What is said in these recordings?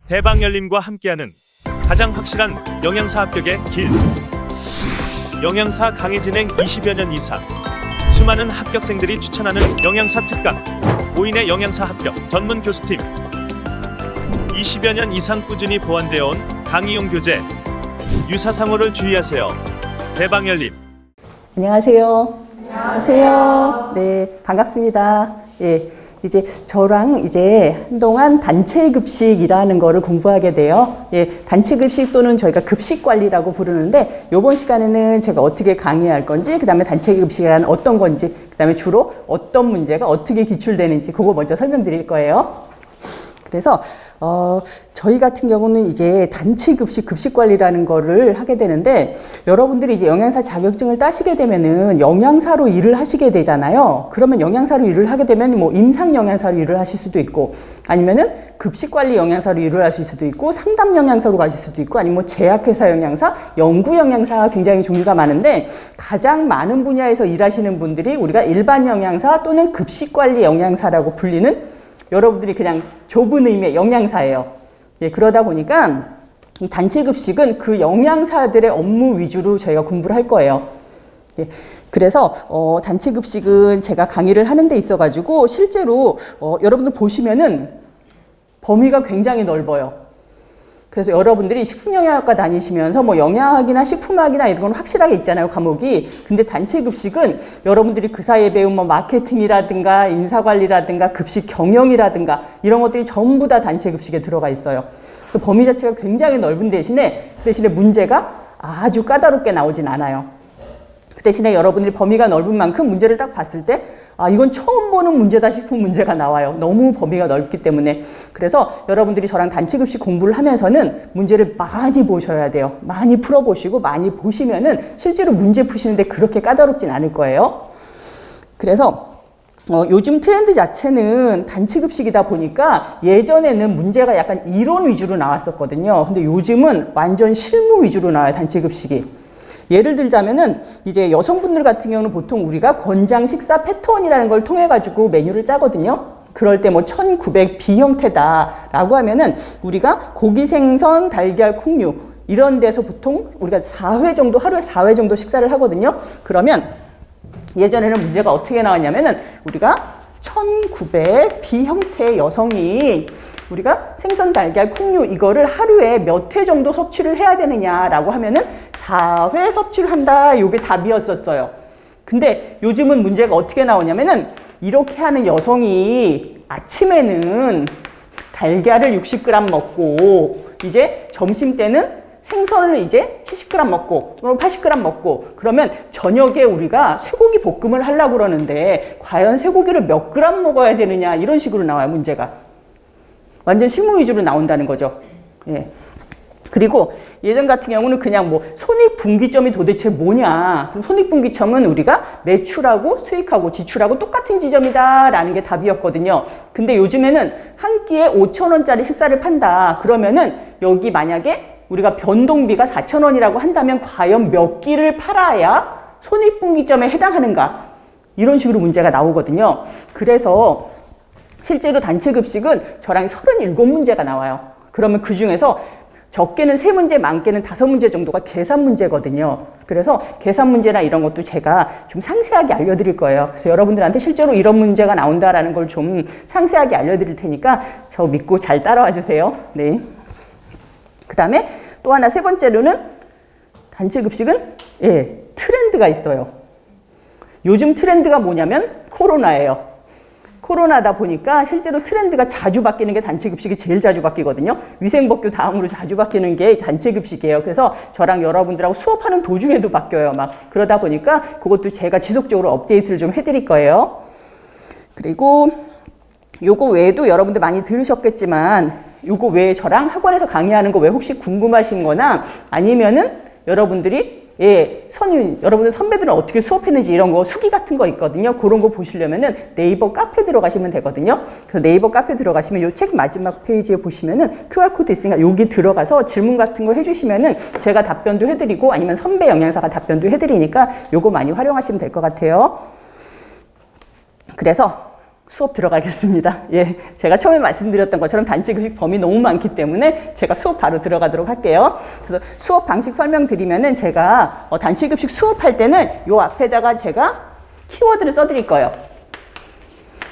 대방열림과 함께하는 가장 확실한 영양사 합격의 길. 영양사 강의 진행 20여 년 이상, 수많은 합격생들이 추천하는 영양사 특강, 5인의 영양사 합격 전문 교수팀, 20여 년 이상 꾸준히 보완되어 온 강의용 교재. 유사상호를 주의하세요. 대방열림. 안녕하세요. 안녕하세요. 네, 반갑습니다. 예, 이제 저랑 한동안 단체 급식이라는 거를 공부하게 돼요. 예, 단체 급식 또는 저희가 급식 관리라고 부르는데, 이번 시간에는 제가 어떻게 강의할 건지, 그 다음에 단체 급식이란 어떤 건지, 그 다음에 주로 어떤 문제가 어떻게 기출되는지 그거 먼저 설명드릴 거예요. 그래서 저희 같은 경우는 이제 단체 급식, 급식 관리라는 거를 하게 되는데, 여러분들이 이제 영양사 자격증을 따시게 되면은 영양사로 일을 하시게 되잖아요. 그러면 영양사로 일을 하게 되면 뭐 임상 영양사로 일을 하실 수도 있고, 아니면은 급식 관리 영양사로 일을 하실 수도 있고, 상담 영양사로 가실 수도 있고, 아니면 뭐 제약회사 영양사, 연구 영양사 굉장히 종류가 많은데, 가장 많은 분야에서 일하시는 분들이 우리가 일반 영양사 또는 급식 관리 영양사라고 불리는, 여러분들이 그냥 좁은 의미의 영양사예요. 예, 그러다 보니까 이 단체 급식은 그 영양사들의 업무 위주로 저희가 공부를 할 거예요. 예, 그래서 단체 급식은 제가 강의를 하는 데 있어가지고 실제로 여러분들 보시면은 범위가 굉장히 넓어요. 그래서 여러분들이 식품영양학과 다니시면서 뭐 영양학이나 식품학이나 이런 건 확실하게 있잖아요, 과목이. 근데 단체 급식은 여러분들이 그 사이에 배운 뭐 마케팅이라든가 인사관리라든가 급식 경영이라든가 이런 것들이 전부 다 단체 급식에 들어가 있어요. 그래서 범위 자체가 굉장히 넓은 대신에 문제가 아주 까다롭게 나오진 않아요. 그 대신에 여러분들이 범위가 넓은 만큼 문제를 딱 봤을 때, 아, 이건 처음 보는 문제다 싶은 문제가 나와요. 너무 범위가 넓기 때문에. 그래서 여러분들이 저랑 단체 급식 공부를 하면서는 문제를 많이 보셔야 돼요. 많이 풀어보시고 많이 보시면은 실제로 문제 푸시는데 그렇게 까다롭진 않을 거예요. 그래서 요즘 트렌드 자체는 단체 급식이다 보니까 예전에는 문제가 약간 이론 위주로 나왔었거든요. 근데 요즘은 완전 실무 위주로 나와요, 단체 급식이. 예를 들자면은 이제 여성분들 같은 경우는 보통 우리가 권장 식사 패턴이라는 걸 통해 가지고 메뉴를 짜거든요. 그럴 때 뭐 1900 B 형태다라고 하면은 우리가 고기, 생선, 달걀, 콩류 이런 데서 보통 우리가 4회 정도, 하루에 4회 정도 식사를 하거든요. 그러면 예전에는 문제가 어떻게 나왔냐면은 우리가 1900 B 형태의 여성이 우리가 생선, 달걀, 콩류 이거를 하루에 몇 회 정도 섭취를 해야 되느냐라고 하면은 4회 섭취를 한다. 이게 답이었었어요. 근데 요즘은 문제가 어떻게 나오냐면은 이렇게 하는 여성이 아침에는 달걀을 60g 먹고 이제 점심 때는 생선을 이제 70g 먹고 그럼 80g 먹고 그러면 저녁에 우리가 쇠고기 볶음을 하려고 그러는데 과연 쇠고기를 몇 그램 먹어야 되느냐 이런 식으로 나와요, 문제가. 완전 실무 위주로 나온다는 거죠. 예. 그리고 예전 같은 경우는 그냥 뭐 손익분기점이 도대체 뭐냐. 그럼 손익분기점은 우리가 매출하고 수익하고 지출하고 똑같은 지점이다라는 게 답이었거든요. 근데 요즘에는 한 끼에 5,000원짜리 식사를 판다. 그러면은 여기 만약에 우리가 변동비가 4,000원이라고 한다면 과연 몇 끼를 팔아야 손익분기점에 해당하는가. 이런 식으로 문제가 나오거든요. 그래서 실제로 단체 급식은 저랑 37문제가 나와요. 그러면 그 중에서 적게는 3문제, 많게는 5문제 정도가 계산 문제거든요. 그래서 계산 문제나 이런 것도 제가 좀 상세하게 알려드릴 거예요. 그래서 여러분들한테 실제로 이런 문제가 나온다라는 걸 좀 상세하게 알려드릴 테니까 저 믿고 잘 따라와 주세요. 네. 그 다음에 또 하나 세 번째로는 단체 급식은 트렌드가 있어요. 요즘 트렌드가 뭐냐면 코로나예요. 코로나다 보니까 실제로 트렌드가 자주 바뀌는 게 단체 급식이 제일 자주 바뀌거든요. 위생법규 다음으로 자주 바뀌는 게 단체 급식이에요. 그래서 저랑 여러분들하고 수업하는 도중에도 바뀌어요. 막 그러다 보니까 그것도 제가 지속적으로 업데이트를 좀 해드릴 거예요. 그리고 요거 외에도 여러분들 많이 들으셨겠지만 요거 외에 저랑 학원에서 강의하는 거 왜 혹시 궁금하신 거나 아니면은 여러분들이 여러분들 선배들은 어떻게 수업했는지 이런 거 수기 같은 거 있거든요. 그런 거 보시려면은 네이버 카페 들어가시면 되거든요. 그래서 네이버 카페 들어가시면 요 책 마지막 페이지에 보시면은 QR코드 있으니까 여기 들어가서 질문 같은 거 해주시면은 제가 답변도 해드리고 아니면 선배 영양사가 답변도 해드리니까 요거 많이 활용하시면 될 것 같아요. 그래서 수업 들어가겠습니다. 예, 제가 처음에 말씀드렸던 것처럼 단체 급식 범위 너무 많기 때문에 제가 수업 바로 들어가도록 할게요. 그래서 수업 방식 설명드리면은 제가 단체 급식 수업할 때는 요 앞에다가 제가 키워드를 써드릴 거예요.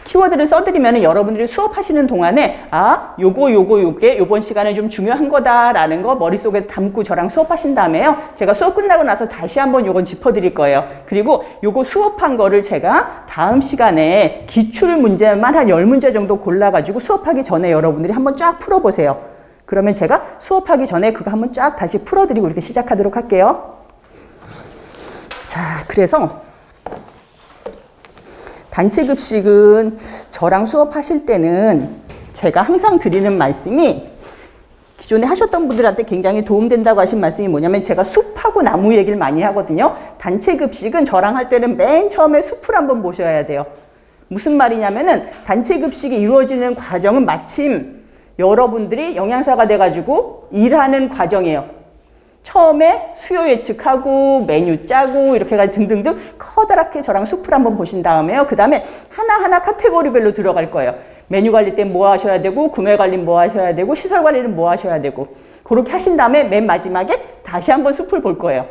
키워드를 써드리면은 여러분들이 수업하시는 동안에 요게 요번 시간에 좀 중요한 거다라는 거 머릿속에 담고 저랑 수업하신 다음에요. 제가 수업 끝나고 나서 다시 한번 요건 짚어드릴 거예요. 그리고 요거 수업한 거를 제가 다음 시간에 기출 문제만 한 10문제 정도 골라가지고 수업하기 전에 여러분들이 한번 쫙 풀어보세요. 그러면 제가 수업하기 전에 그거 한번 쫙 다시 풀어드리고 이렇게 시작하도록 할게요. 자, 그래서 단체 급식은 저랑 수업하실 때는 제가 항상 드리는 말씀이 기존에 하셨던 분들한테 굉장히 도움된다고 하신 말씀이 뭐냐면 제가 숲하고 나무 얘기를 많이 하거든요. 단체 급식은 저랑 할 때는 맨 처음에 숲을 한번 보셔야 돼요. 무슨 말이냐면은 단체 급식이 이루어지는 과정은 마침 여러분들이 영양사가 돼가지고 일하는 과정이에요. 처음에 수요 예측하고 메뉴 짜고 이렇게 해가지고 등등등 커다랗게 저랑 숲을 한번 보신 다음에요. 그 다음에 하나하나 카테고리별로 들어갈 거예요. 메뉴 관리 때 뭐 하셔야 되고 구매 관리 뭐 하셔야 되고 시설 관리는 뭐 하셔야 되고 그렇게 하신 다음에 맨 마지막에 다시 한번 숲을 볼 거예요.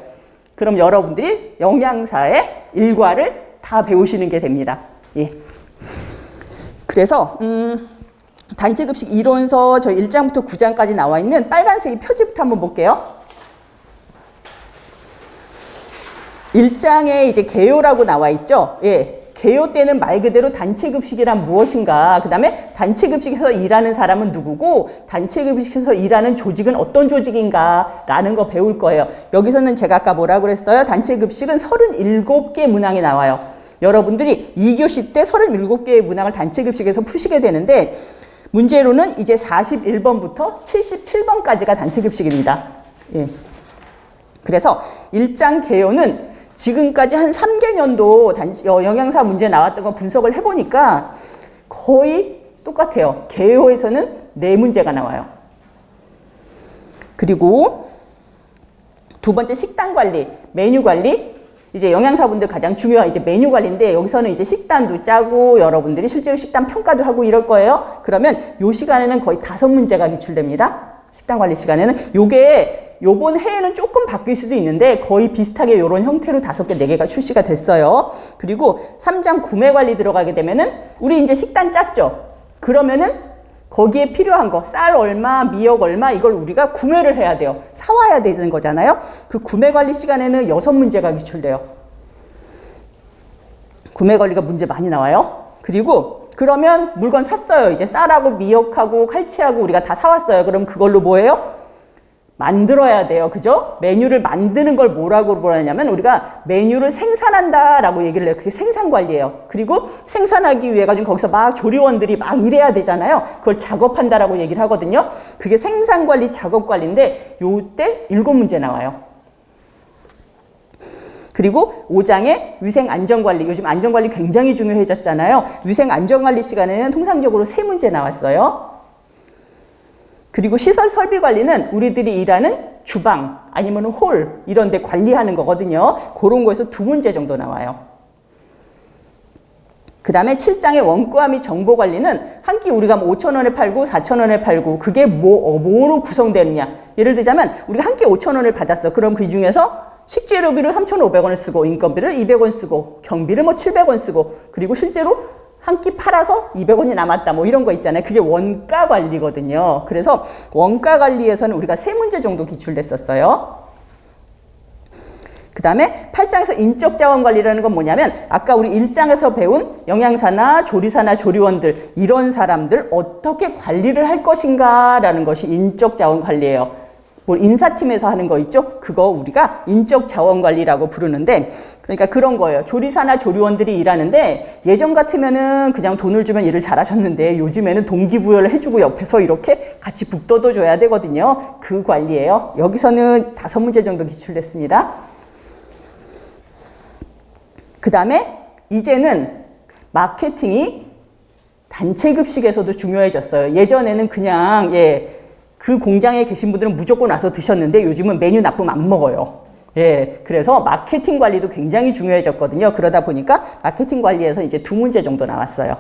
그럼 여러분들이 영양사의 일과를 다 배우시는 게 됩니다. 예. 그래서 단체 급식 이론서 저 1장부터 9장까지 나와 있는 빨간색이 표지부터 한번 볼게요. 1장에 이제 개요라고 나와 있죠. 예. 개요 때는 말 그대로 단체 급식이란 무엇인가, 그 다음에 단체 급식에서 일하는 사람은 누구고 단체 급식에서 일하는 조직은 어떤 조직인가 라는 거 배울 거예요. 여기서는 제가 아까 뭐라고 그랬어요? 단체 급식은 37개 문항이 나와요. 여러분들이 2교시 때 37개의 문항을 단체 급식에서 푸시게 되는데 문제로는 이제 41번부터 77번까지가 단체 급식입니다. 예. 그래서 1장 개요는 지금까지 한 3개년도 영양사 문제 나왔던 거 분석을 해보니까 거의 똑같아요. 개요에서는 4문제가 나와요. 그리고 두 번째 식단 관리, 메뉴 관리. 이제 영양사분들 가장 중요한 이제 메뉴 관리인데 여기서는 이제 식단도 짜고 여러분들이 실제로 식단 평가도 하고 이럴 거예요. 그러면 요 시간에는 거의 5문제가 기출됩니다. 식단 관리 시간에는 요게 요번 해에는 조금 바뀔 수도 있는데 거의 비슷하게 이런 형태로 5개, 4개가 출시가 됐어요. 그리고 3장 구매 관리 들어가게 되면은 우리 이제 식단 짰죠. 그러면은 거기에 필요한 거 쌀 얼마, 미역 얼마 이걸 우리가 구매를 해야 돼요. 사와야 되는 거잖아요. 그 구매 관리 시간에는 6문제가 기출돼요. 구매 관리가 문제 많이 나와요. 그리고 그러면 물건 샀어요. 이제 쌀하고 미역하고 칼치하고 우리가 다 사왔어요. 그럼 그걸로 뭐예요? 만들어야 돼요. 그죠? 메뉴를 만드는 걸 뭐라고 부르냐면 우리가 메뉴를 생산한다라고 얘기를 해요. 그게 생산관리예요. 그리고 생산하기 위해 가지고 거기서 막 조리원들이 막 일해야 되잖아요. 그걸 작업한다라고 얘기를 하거든요. 그게 생산관리, 작업관리인데 요때 7문제 나와요. 그리고 5장에 위생안전관리. 요즘 안전관리 굉장히 중요해졌잖아요. 위생안전관리 시간에는 통상적으로 3문제 나왔어요. 그리고 시설 설비 관리는 우리들이 일하는 주방 아니면 홀 이런 데 관리하는 거거든요. 그런 거에서 2문제 정도 나와요. 그 다음에 7장의 원가 및 정보 관리는 한 끼 우리가 5,000원에 팔고 4,000원에 팔고 그게 뭐로 구성되느냐. 예를 들자면 우리가 한 끼 5,000원을 받았어. 그럼 그 중에서 식재료비를 3,500원을 쓰고 인건비를 200원 쓰고 경비를 뭐 700원 쓰고 그리고 실제로 한 끼 팔아서 200원이 남았다 뭐 이런 거 있잖아요. 그게 원가 관리거든요. 그래서 원가 관리에서는 우리가 3문제 정도 기출됐었어요. 그 다음에 8장에서 인적 자원 관리라는 건 뭐냐면 아까 우리 1장에서 배운 영양사나 조리사나 조리원들 이런 사람들 어떻게 관리를 할 것인가 라는 것이 인적 자원 관리예요. 뭐 인사팀에서 하는 거 있죠? 그거 우리가 인적 자원 관리라고 부르는데 그러니까 그런 거예요. 조리사나 조리원들이 일하는데 예전 같으면은 그냥 돈을 주면 일을 잘하셨는데 요즘에는 동기부여를 해주고 옆에서 이렇게 같이 북돋워 줘야 되거든요. 그 관리예요. 여기서는 5문제 정도 기출됐습니다. 그 다음에 이제는 마케팅이 단체 급식에서도 중요해졌어요. 예전에는 그냥 그 공장에 계신 분들은 무조건 와서 드셨는데 요즘은 메뉴 납품 안 먹어요. 예, 그래서 마케팅 관리도 굉장히 중요해졌거든요. 그러다 보니까 마케팅 관리에서 이제 2문제 정도 나왔어요.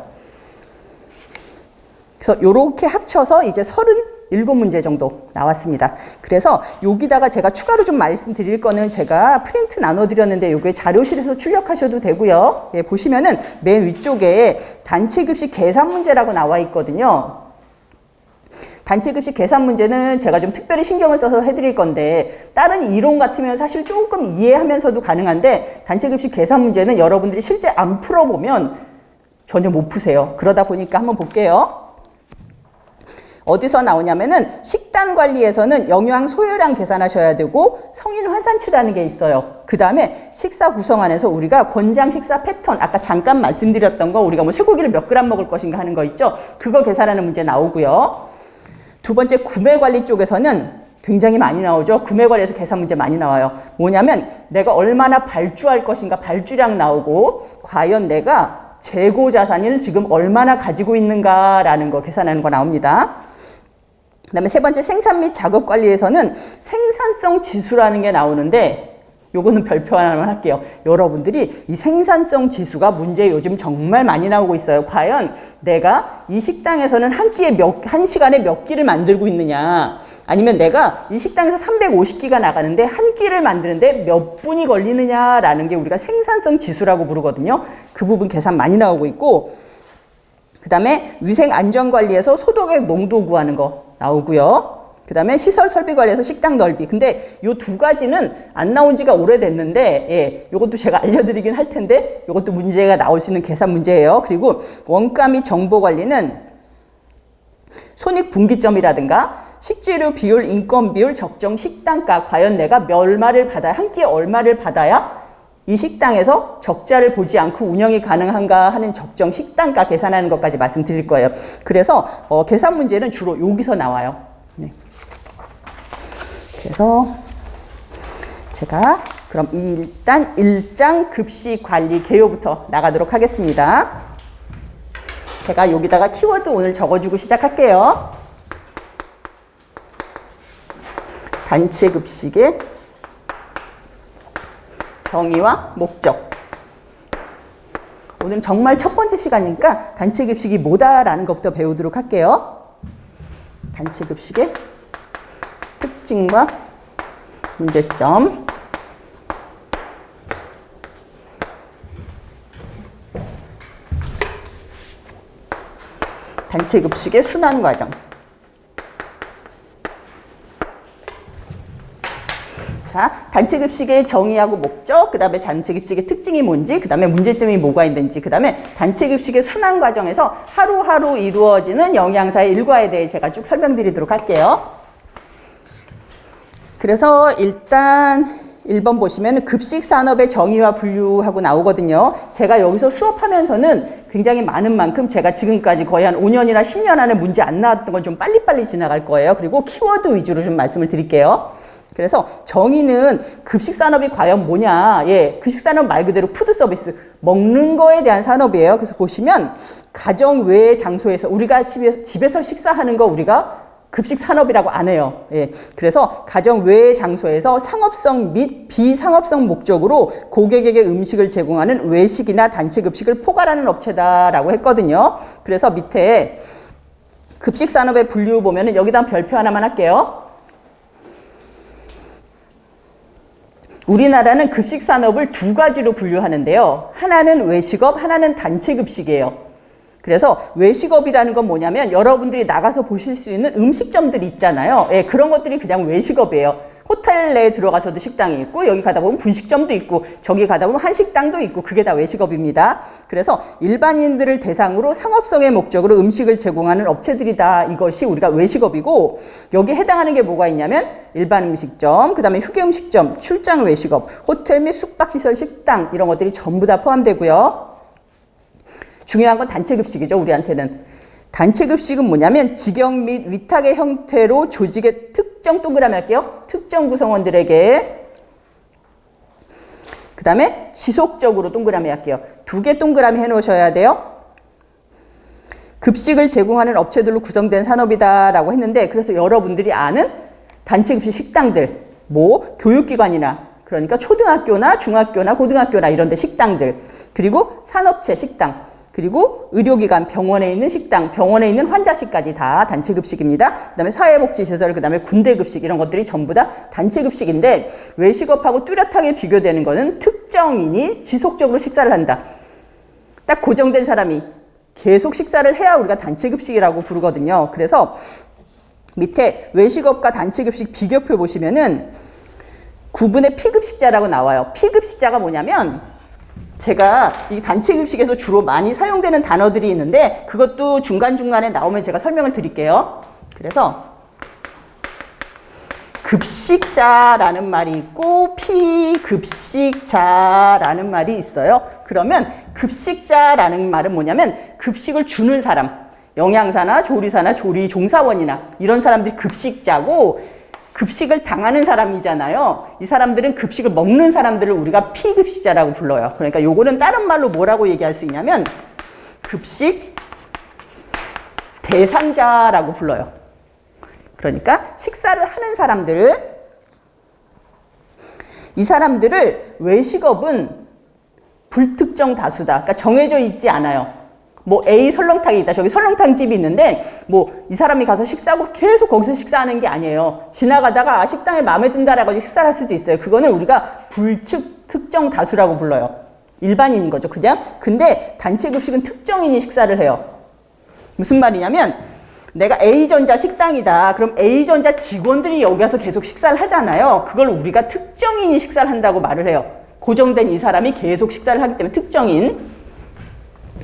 그래서 요렇게 합쳐서 이제 37문제 정도 나왔습니다. 그래서 여기다가 제가 추가로 좀 말씀드릴 거는 제가 프린트 나눠드렸는데 요게 자료실에서 출력하셔도 되고요. 예, 보시면은 맨 위쪽에 단체급식 계산 문제라고 나와 있거든요. 단체급식 계산 문제는 제가 좀 특별히 신경을 써서 해드릴 건데 다른 이론 같으면 사실 조금 이해하면서도 가능한데 단체급식 계산 문제는 여러분들이 실제 안 풀어보면 전혀 못 푸세요. 그러다 보니까 한번 볼게요. 어디서 나오냐면은 식단 관리에서는 영양 소요량 계산하셔야 되고 성인 환산치라는 게 있어요. 그 다음에 식사 구성안에서 우리가 권장 식사 패턴, 아까 잠깐 말씀드렸던 거 우리가 뭐 쇠고기를 몇 그램 먹을 것인가 하는 거 있죠. 그거 계산하는 문제 나오고요. 두 번째 구매 관리 쪽에서는 굉장히 많이 나오죠. 구매 관리에서 계산 문제 많이 나와요. 뭐냐면 내가 얼마나 발주할 것인가 발주량 나오고 과연 내가 재고 자산을 지금 얼마나 가지고 있는가라는 거 계산하는 거 나옵니다. 그 다음에 세 번째 생산 및 작업 관리에서는 생산성 지수라는 게 나오는데 요거는 별표 하나만 할게요. 여러분들이 이 생산성 지수가 문제 요즘 정말 많이 나오고 있어요. 과연 내가 이 식당에서는 한 시간에 몇 끼를 만들고 있느냐, 아니면 내가 이 식당에서 350끼가 나가는데 한 끼를 만드는데 몇 분이 걸리느냐라는 게 우리가 생산성 지수라고 부르거든요. 그 부분 계산 많이 나오고 있고, 그 다음에 위생 안전 관리에서 소독액 농도 구하는 거 나오고요. 그 다음에 시설 설비 관리에서 식당 넓이. 근데 요 두 가지는 안 나온 지가 오래됐는데, 예, 요것도 제가 알려드리긴 할 텐데, 요것도 문제가 나올 수 있는 계산 문제예요. 그리고 원가 및 정보 관리는 손익 분기점이라든가 식재료 비율, 인건 비율, 적정 식단가. 과연 내가 얼마를 받아야, 한 끼에 얼마를 받아야 이 식당에서 적자를 보지 않고 운영이 가능한가 하는 적정 식단가 계산하는 것까지 말씀드릴 거예요. 그래서 계산 문제는 주로 여기서 나와요. 네. 그래서 제가 그럼 일단 1장 급식 관리 개요부터 나가도록 하겠습니다. 제가 여기다가 키워드 오늘 적어주고 시작할게요. 단체 급식의 정의와 목적. 오늘 정말 첫 번째 시간이니까 단체 급식이 뭐다라는 것부터 배우도록 할게요. 단체 급식의 특징과 문제점. 단체 급식의 순환 과정. 자, 단체 급식의 정의하고 목적, 그 다음에 단체 급식의 특징이 뭔지, 그 다음에 문제점이 뭐가 있는지, 그 다음에 단체 급식의 순환 과정에서 하루하루 이루어지는 영양사의 일과에 대해 제가 쭉 설명드리도록 할게요. 그래서 일단 1번 보시면 급식 산업의 정의와 분류하고 나오거든요. 제가 여기서 수업하면서는 굉장히 많은 만큼 제가 지금까지 거의 한 5년이나 10년 안에 문제 안 나왔던 건 좀 빨리빨리 지나갈 거예요. 그리고 키워드 위주로 좀 말씀을 드릴게요. 그래서 정의는 급식 산업이 과연 뭐냐. 예, 급식 산업 말 그대로 푸드 서비스, 먹는 거에 대한 산업이에요. 그래서 보시면 가정 외의 장소에서 우리가 집에서 식사하는 거 우리가 급식 산업이라고 안 해요. 예. 그래서 가정 외의 장소에서 상업성 및 비상업성 목적으로 고객에게 음식을 제공하는 외식이나 단체 급식을 포괄하는 업체다라고 했거든요. 그래서 밑에 급식 산업의 분류 보면은 여기다 별표 하나만 할게요. 우리나라는 급식 산업을 두 가지로 분류하는데요. 하나는 외식업, 하나는 단체 급식이에요. 그래서 외식업이라는 건 뭐냐면 여러분들이 나가서 보실 수 있는 음식점들이 있잖아요. 예, 그런 것들이 그냥 외식업이에요. 호텔 내에 들어가서도 식당이 있고 여기 가다 보면 분식점도 있고 저기 가다 보면 한식당도 있고 그게 다 외식업입니다. 그래서 일반인들을 대상으로 상업성의 목적으로 음식을 제공하는 업체들이다. 이것이 우리가 외식업이고 여기에 해당하는 게 뭐가 있냐면 일반 음식점, 그 다음에 휴게 음식점, 출장 외식업, 호텔 및 숙박시설 식당 이런 것들이 전부 다 포함되고요. 중요한 건 단체 급식이죠. 우리한테는. 단체 급식은 뭐냐면 직영 및 위탁의 형태로 조직의 특정 동그라미 할게요. 특정 구성원들에게 그 다음에 지속적으로 동그라미 할게요. 2개 동그라미 해놓으셔야 돼요. 급식을 제공하는 업체들로 구성된 산업이다라고 했는데 그래서 여러분들이 아는 단체 급식 식당들 뭐 교육기관이나 그러니까 초등학교나 중학교나 고등학교나 이런 데 식당들 그리고 산업체 식당 그리고 의료기관, 병원에 있는 식당, 병원에 있는 환자실까지 다 단체급식입니다. 그 다음에 사회복지시설, 그 다음에 군대급식 이런 것들이 전부 다 단체급식인데 외식업하고 뚜렷하게 비교되는 거는 특정인이 지속적으로 식사를 한다. 딱 고정된 사람이 계속 식사를 해야 우리가 단체급식이라고 부르거든요. 그래서 밑에 외식업과 단체급식 비교표 보시면은 구분의 피급식자라고 나와요. 피급식자가 뭐냐면 제가 이 단체급식에서 주로 많이 사용되는 단어들이 있는데 그것도 중간중간에 나오면 제가 설명을 드릴게요. 그래서 급식자라는 말이 있고 피급식자라는 말이 있어요. 그러면 급식자라는 말은 뭐냐면 급식을 주는 사람, 영양사나 조리사나 조리 종사원이나 이런 사람들이 급식자고 급식을 당하는 사람이잖아요. 이 사람들은 급식을 먹는 사람들을 우리가 피급식자라고 불러요. 그러니까 요거는 다른 말로 뭐라고 얘기할 수 있냐면 급식 대상자라고 불러요. 그러니까 식사를 하는 사람들, 이 사람들을 외식업은 불특정 다수다. 그러니까 정해져 있지 않아요. 뭐 A 설렁탕이 있다. 저기 설렁탕 집이 있는데 뭐 이 사람이 가서 식사하고 계속 거기서 식사하는 게 아니에요. 지나가다가 아, 식당에 마음에 든다라고 식사를 할 수도 있어요. 그거는 우리가 불특정 다수라고 불러요. 일반인인 거죠. 그냥. 근데 단체급식은 특정인이 식사를 해요. 무슨 말이냐면 내가 A전자 식당이다. 그럼 A전자 직원들이 여기 와서 계속 식사를 하잖아요. 그걸 우리가 특정인이 식사를 한다고 말을 해요. 고정된 이 사람이 계속 식사를 하기 때문에 특정인.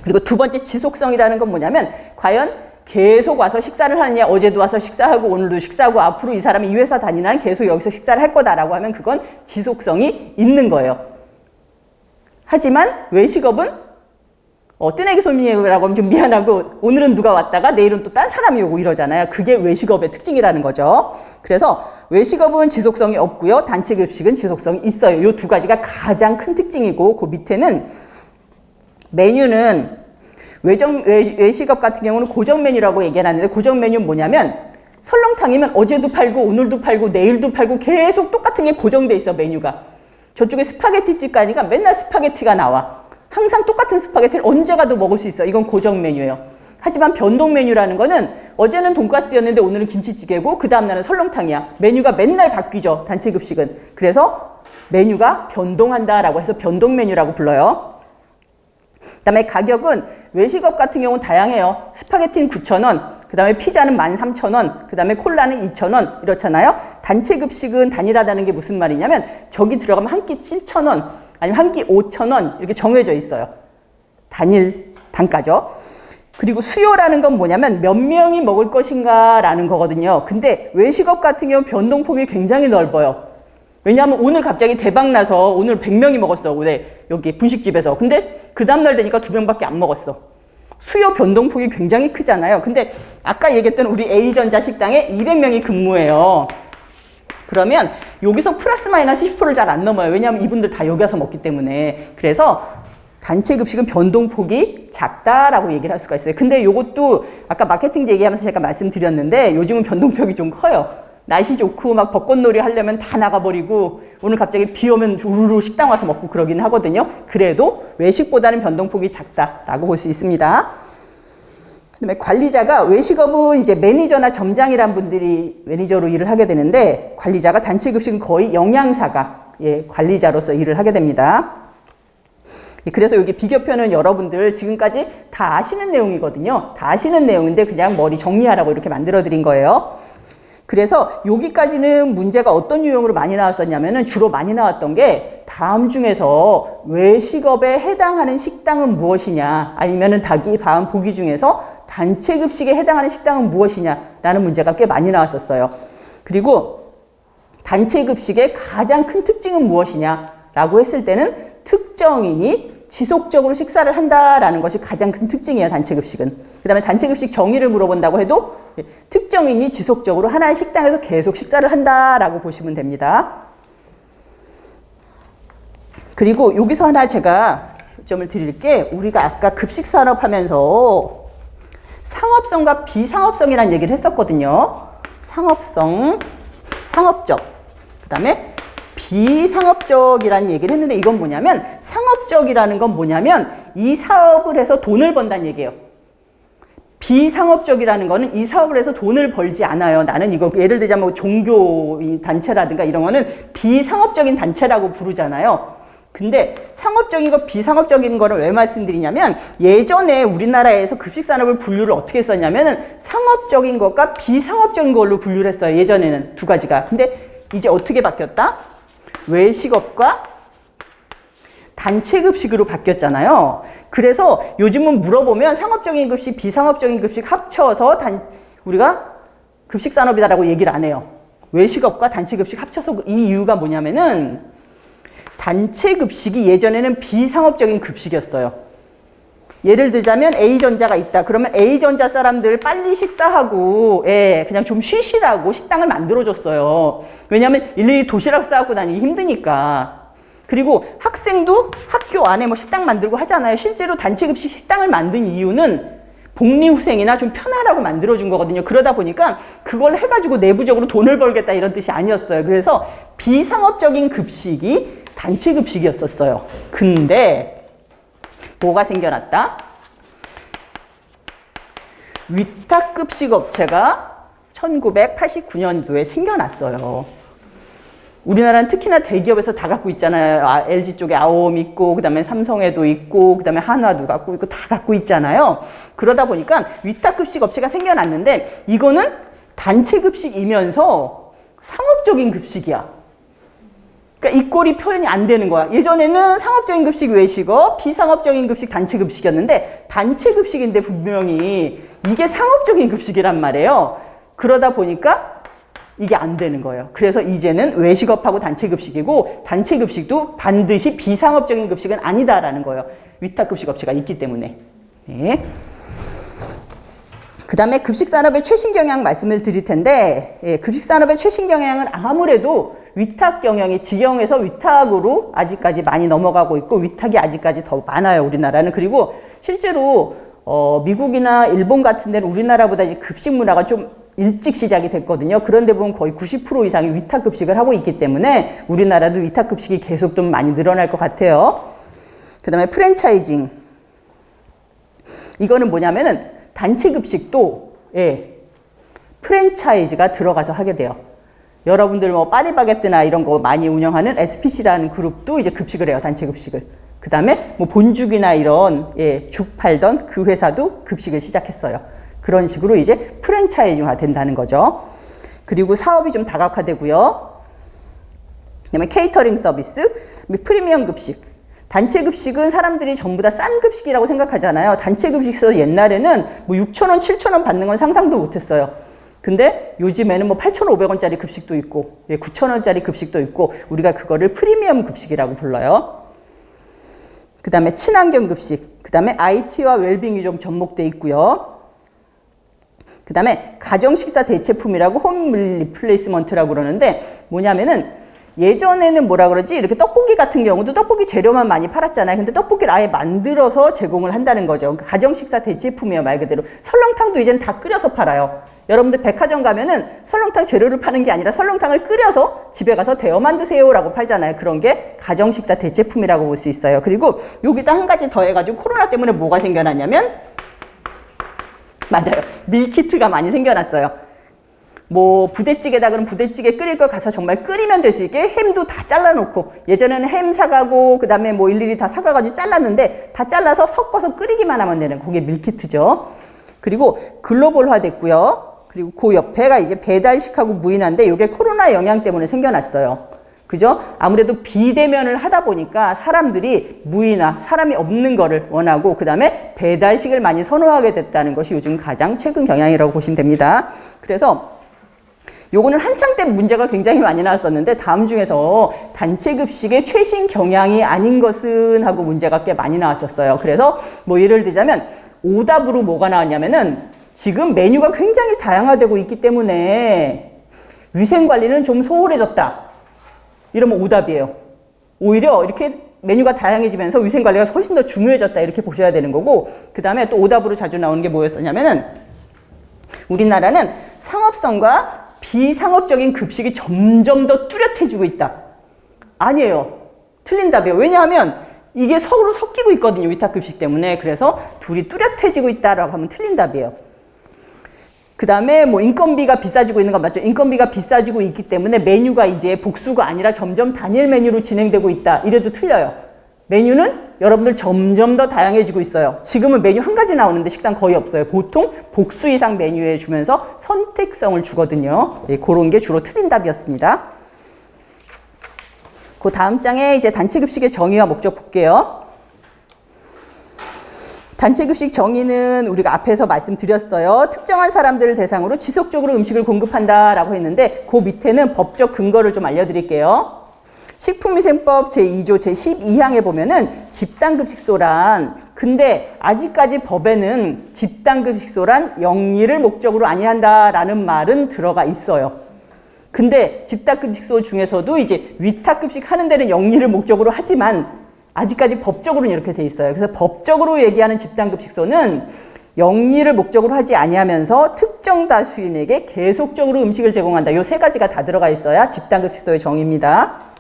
그리고 두 번째 지속성이라는 건 뭐냐면 과연 계속 와서 식사를 하느냐, 어제도 와서 식사하고 오늘도 식사하고 앞으로 이 사람이 이 회사 다니는 한 계속 여기서 식사를 할 거다라고 하면 그건 지속성이 있는 거예요. 하지만 외식업은 뜨내기 손님이라고 하면 좀 미안하고 오늘은 누가 왔다가 내일은 또 딴 사람이 오고 이러잖아요. 그게 외식업의 특징이라는 거죠. 그래서 외식업은 지속성이 없고요. 단체급식은 지속성이 있어요. 이 두 가지가 가장 큰 특징이고 그 밑에는 메뉴는 외식업 같은 경우는 고정 메뉴라고 얘기하는데 고정 메뉴는 뭐냐면 설렁탕이면 어제도 팔고 오늘도 팔고 내일도 팔고 계속 똑같은 게 고정돼 있어 메뉴가. 저쪽에 스파게티 집 가니까 맨날 스파게티가 나와. 항상 똑같은 스파게티를 언제 가도 먹을 수 있어. 이건 고정 메뉴예요. 하지만 변동 메뉴라는 거는 어제는 돈가스였는데 오늘은 김치찌개고 그 다음날은 설렁탕이야. 메뉴가 맨날 바뀌죠. 단체급식은. 그래서 메뉴가 변동한다라고 해서 변동 메뉴라고 불러요. 그 다음에 가격은 외식업 같은 경우는 다양해요. 스파게티는 9,000원, 그 다음에 피자는 13,000원, 그 다음에 콜라는 2,000원 이렇잖아요. 단체급식은 단일하다는 게 무슨 말이냐면 저기 들어가면 한 끼 7,000원 아니면 한 끼 5,000원 이렇게 정해져 있어요. 단일 단가죠. 그리고 수요라는 건 뭐냐면 몇 명이 먹을 것인가 라는 거거든요. 근데 외식업 같은 경우 변동폭이 굉장히 넓어요. 왜냐하면 오늘 갑자기 대박 나서 오늘 100명이 먹었어. 여기 분식집에서. 근데 그 다음날 되니까 2명밖에 안 먹었어. 수요 변동폭이 굉장히 크잖아요. 근데 아까 얘기했던 우리 A전자 식당에 200명이 근무해요. 그러면 여기서 플러스 마이너스 10%를 잘 안 넘어요. 왜냐하면 이분들 다 여기 와서 먹기 때문에. 그래서 단체급식은 변동폭이 작다라고 얘기를 할 수가 있어요. 근데 이것도 아까 마케팅 얘기하면서 제가 말씀드렸는데 요즘은 변동폭이 좀 커요. 날씨 좋고 막 벚꽃놀이 하려면 다 나가버리고 오늘 갑자기 비 오면 우르르 식당 와서 먹고 그러긴 하거든요. 그래도 외식보다는 변동폭이 작다라고 볼 수 있습니다. 그다음에 관리자가 외식업은 이제 매니저나 점장이란 분들이 매니저로 일을 하게 되는데 관리자가 단체급식은 거의 영양사가 관리자로서 일을 하게 됩니다. 그래서 여기 비교표는 여러분들 지금까지 다 아시는 내용이거든요. 다 아시는 내용인데 그냥 머리 정리하라고 이렇게 만들어 드린 거예요. 그래서 여기까지는 문제가 어떤 유형으로 많이 나왔었냐면은 주로 많이 나왔던 게 다음 중에서 외식업에 해당하는 식당은 무엇이냐 아니면은 다음 보기 중에서 단체급식에 해당하는 식당은 무엇이냐라는 문제가 꽤 많이 나왔었어요. 그리고 단체급식의 가장 큰 특징은 무엇이냐라고 했을 때는 특정인이 지속적으로 식사를 한다라는 것이 가장 큰 특징이에요. 단체급식은. 그 다음에 단체급식 정의를 물어본다고 해도 특정인이 지속적으로 하나의 식당에서 계속 식사를 한다라고 보시면 됩니다. 그리고 여기서 하나 제가 요점을 드릴 게 우리가 아까 급식산업 하면서 상업성과 비상업성이라는 얘기를 했었거든요. 상업성, 상업적, 그 다음에 비상업적이라는 얘기를 했는데 이건 뭐냐면 상업적이라는 건 뭐냐면 이 사업을 해서 돈을 번다는 얘기예요. 비상업적이라는 거는 이 사업을 해서 돈을 벌지 않아요. 나는 이거 예를 들자면 뭐 종교 단체라든가 이런 거는 비상업적인 단체라고 부르잖아요. 근데 상업적인 거 비상업적인 거를 왜 말씀드리냐면 예전에 우리나라에서 급식산업을 분류를 어떻게 했었냐면은 상업적인 것과 비상업적인 걸로 분류를 했어요. 예전에는 두 가지가. 근데 이제 어떻게 바뀌었다? 외식업과 단체급식으로 바뀌었잖아요. 그래서 요즘은 물어보면 상업적인 급식, 비상업적인 급식 합쳐서 우리가 급식산업이다라고 얘기를 안 해요. 외식업과 단체급식 합쳐서 이 이유가 뭐냐면은 단체급식이 예전에는 비상업적인 급식이었어요. 예를 들자면 A전자가 있다. 그러면 A전자 사람들 빨리 식사하고 그냥 좀 쉬시라고 식당을 만들어줬어요. 왜냐하면 일일이 도시락 싸갖고 다니기 힘드니까. 그리고 학생도 학교 안에 뭐 식당 만들고 하잖아요. 실제로 단체급식 식당을 만든 이유는 복리후생이나 좀 편하라고 만들어준 거거든요. 그러다 보니까 그걸 해가지고 내부적으로 돈을 벌겠다 이런 뜻이 아니었어요. 그래서 비상업적인 급식이 단체급식이었었어요. 근데 뭐가 생겨났다? 위탁급식 업체가 1989년도에 생겨났어요. 우리나라는 특히나 대기업에서 다 갖고 있잖아요. LG 쪽에 아오미 있고, 그 다음에 삼성에도 있고, 그 다음에 한화도 갖고 있고, 다 갖고 있잖아요. 그러다 보니까 위탁급식 업체가 생겨났는데, 이거는 단체급식이면서 상업적인 급식이야. 그러니까 이 꼴이 표현이 안 되는 거야. 예전에는 상업적인 급식 외식업, 비상업적인 급식 단체급식이었는데, 단체급식인데 분명히 이게 상업적인 급식이란 말이에요. 그러다 보니까 이게 안 되는 거예요. 그래서 이제는 외식업하고 단체급식이고 단체급식도 반드시 비상업적인 급식은 아니다라는 거예요. 위탁급식 업체가 있기 때문에. 네. 그 다음에 급식산업의 최신 경향 말씀을 드릴 텐데 급식산업의 최신 경향은 아무래도 위탁 경영이 직영에서 위탁으로 아직까지 많이 넘어가고 있고 위탁이 아직까지 더 많아요. 우리나라는. 그리고 실제로 미국이나 일본 같은 데는 우리나라보다 이제 급식 문화가 좀 일찍 시작이 됐거든요. 그런데 보면 거의 90% 이상이 위탁급식을 하고 있기 때문에 우리나라도 위탁급식이 계속 좀 많이 늘어날 것 같아요. 그 다음에 프랜차이징. 이거는 뭐냐면은 단체급식도 프랜차이즈가 들어가서 하게 돼요. 여러분들 뭐 파리바게뜨나 이런 거 많이 운영하는 SPC라는 그룹도 이제 급식을 해요. 단체급식을. 그 다음에 뭐 본죽이나 이런 죽 팔던 그 회사도 급식을 시작했어요. 그런 식으로 이제 프랜차이즈화 된다는 거죠. 그리고 사업이 좀 다각화되고요. 그다음에 케이터링 서비스, 프리미엄 급식. 단체 급식은 사람들이 전부 다 싼 급식이라고 생각하잖아요. 단체 급식에서 옛날에는 뭐 6,000원, 7,000원 받는 건 상상도 못했어요. 근데 요즘에는 뭐 8,500원짜리 급식도 있고 9,000원짜리 급식도 있고 우리가 그거를 프리미엄 급식이라고 불러요. 그 다음에 친환경 급식, 그 다음에 IT와 웰빙이 좀 접목돼 있고요. 그 다음에 가정식사 대체품이라고 홈 리플레이스먼트라고 그러는데 뭐냐면은 예전에는 뭐라 그러지? 이렇게 떡볶이 같은 경우도 떡볶이 재료만 많이 팔았잖아요. 근데 떡볶이를 아예 만들어서 제공을 한다는 거죠. 그러니까 가정식사 대체품이에요, 말 그대로. 설렁탕도 이젠 다 끓여서 팔아요. 여러분들 백화점 가면은 설렁탕 재료를 파는 게 아니라 설렁탕을 끓여서 집에 가서 데워 만드세요라고 팔잖아요. 그런 게 가정식사 대체품이라고 볼 수 있어요. 그리고 여기다 한 가지 더 해가지고 코로나 때문에 뭐가 생겨났냐면 맞아요. 밀키트가 많이 생겨났어요. 뭐 부대찌개다 그러면 부대찌개 끓일 걸 가서 정말 끓이면 될 수 있게 햄도 다 잘라놓고 예전에는 햄 사가고 그 다음에 뭐 일일이 다 사가가지고 잘랐는데 다 잘라서 섞어서 끓이기만 하면 되는 그게 밀키트죠. 그리고 글로벌화 됐고요. 그리고 그 옆에가 이제 배달식하고 무인한데 이게 코로나 영향 때문에 생겨났어요. 그죠? 아무래도 비대면을 하다 보니까 사람들이 무인화, 사람이 없는 거를 원하고 그 다음에 배달식을 많이 선호하게 됐다는 것이 요즘 가장 최근 경향이라고 보시면 됩니다. 그래서 요거는 한창 때 문제가 굉장히 많이 나왔었는데 다음 중에서 단체급식의 최신 경향이 아닌 것은 하고 문제가 꽤 많이 나왔었어요. 그래서 뭐 예를 들자면 오답으로 뭐가 나왔냐면은 지금 메뉴가 굉장히 다양화되고 있기 때문에 위생관리는 좀 소홀해졌다. 이러면 오답이에요. 오히려 이렇게 메뉴가 다양해지면서 위생관리가 훨씬 더 중요해졌다. 이렇게 보셔야 되는 거고 그 다음에 또 오답으로 자주 나오는 게 뭐였었냐면은 우리나라는 상업성과 비상업적인 급식이 점점 더 뚜렷해지고 있다. 이런 게 오답이에요. 오히려 이렇게 메뉴가 다양해지면서 위생관리가 훨씬 더 중요해졌다. 이렇게 보셔야 되는 거고 그 다음에 또 오답으로 자주 나오는 게 뭐였었냐면은 우리나라는 상업성과 비상업적인 급식이 점점 더 뚜렷해지고 있다. 아니에요. 틀린 답이에요. 왜냐하면 이게 서로 섞이고 있거든요. 위탁급식 때문에. 그래서 둘이 뚜렷해지고 있다라고 하면 틀린 답이에요. 그 다음에 뭐 인건비가 비싸지고 있는 건 맞죠. 인건비가 비싸지고 있기 때문에 메뉴가 이제 복수가 아니라 점점 단일 메뉴로 진행되고 있다. 이래도 틀려요. 메뉴는 여러분들 점점 더 다양해지고 있어요. 지금은 메뉴 한 가지 나오는데 식당 거의 없어요. 보통 복수 이상 메뉴에 주면서 선택성을 주거든요. 네, 그런 게 주로 틀린 답이었습니다. 그 다음 장에 이제 단체급식의 정의와 목적 볼게요. 단체급식 정의는 우리가 앞에서 말씀드렸어요. 특정한 사람들을 대상으로 지속적으로 음식을 공급한다라고 했는데 그 밑에는 법적 근거를 좀 알려드릴게요. 식품위생법 제2조 제12항에 보면은 집단급식소란, 근데 아직까지 법에는 집단급식소란 영리를 목적으로 아니한다라는 말은 들어가 있어요. 근데 집단급식소 중에서도 이제 위탁급식 하는 데는 영리를 목적으로 하지만 아직까지 법적으로는 이렇게 돼 있어요. 그래서 법적으로 얘기하는 집단급식소는 영리를 목적으로 하지 아니하면서 특정 다수인에게 계속적으로 음식을 제공한다. 이 세 가지가 다 들어가 있어야 집단급식소의 정의입니다.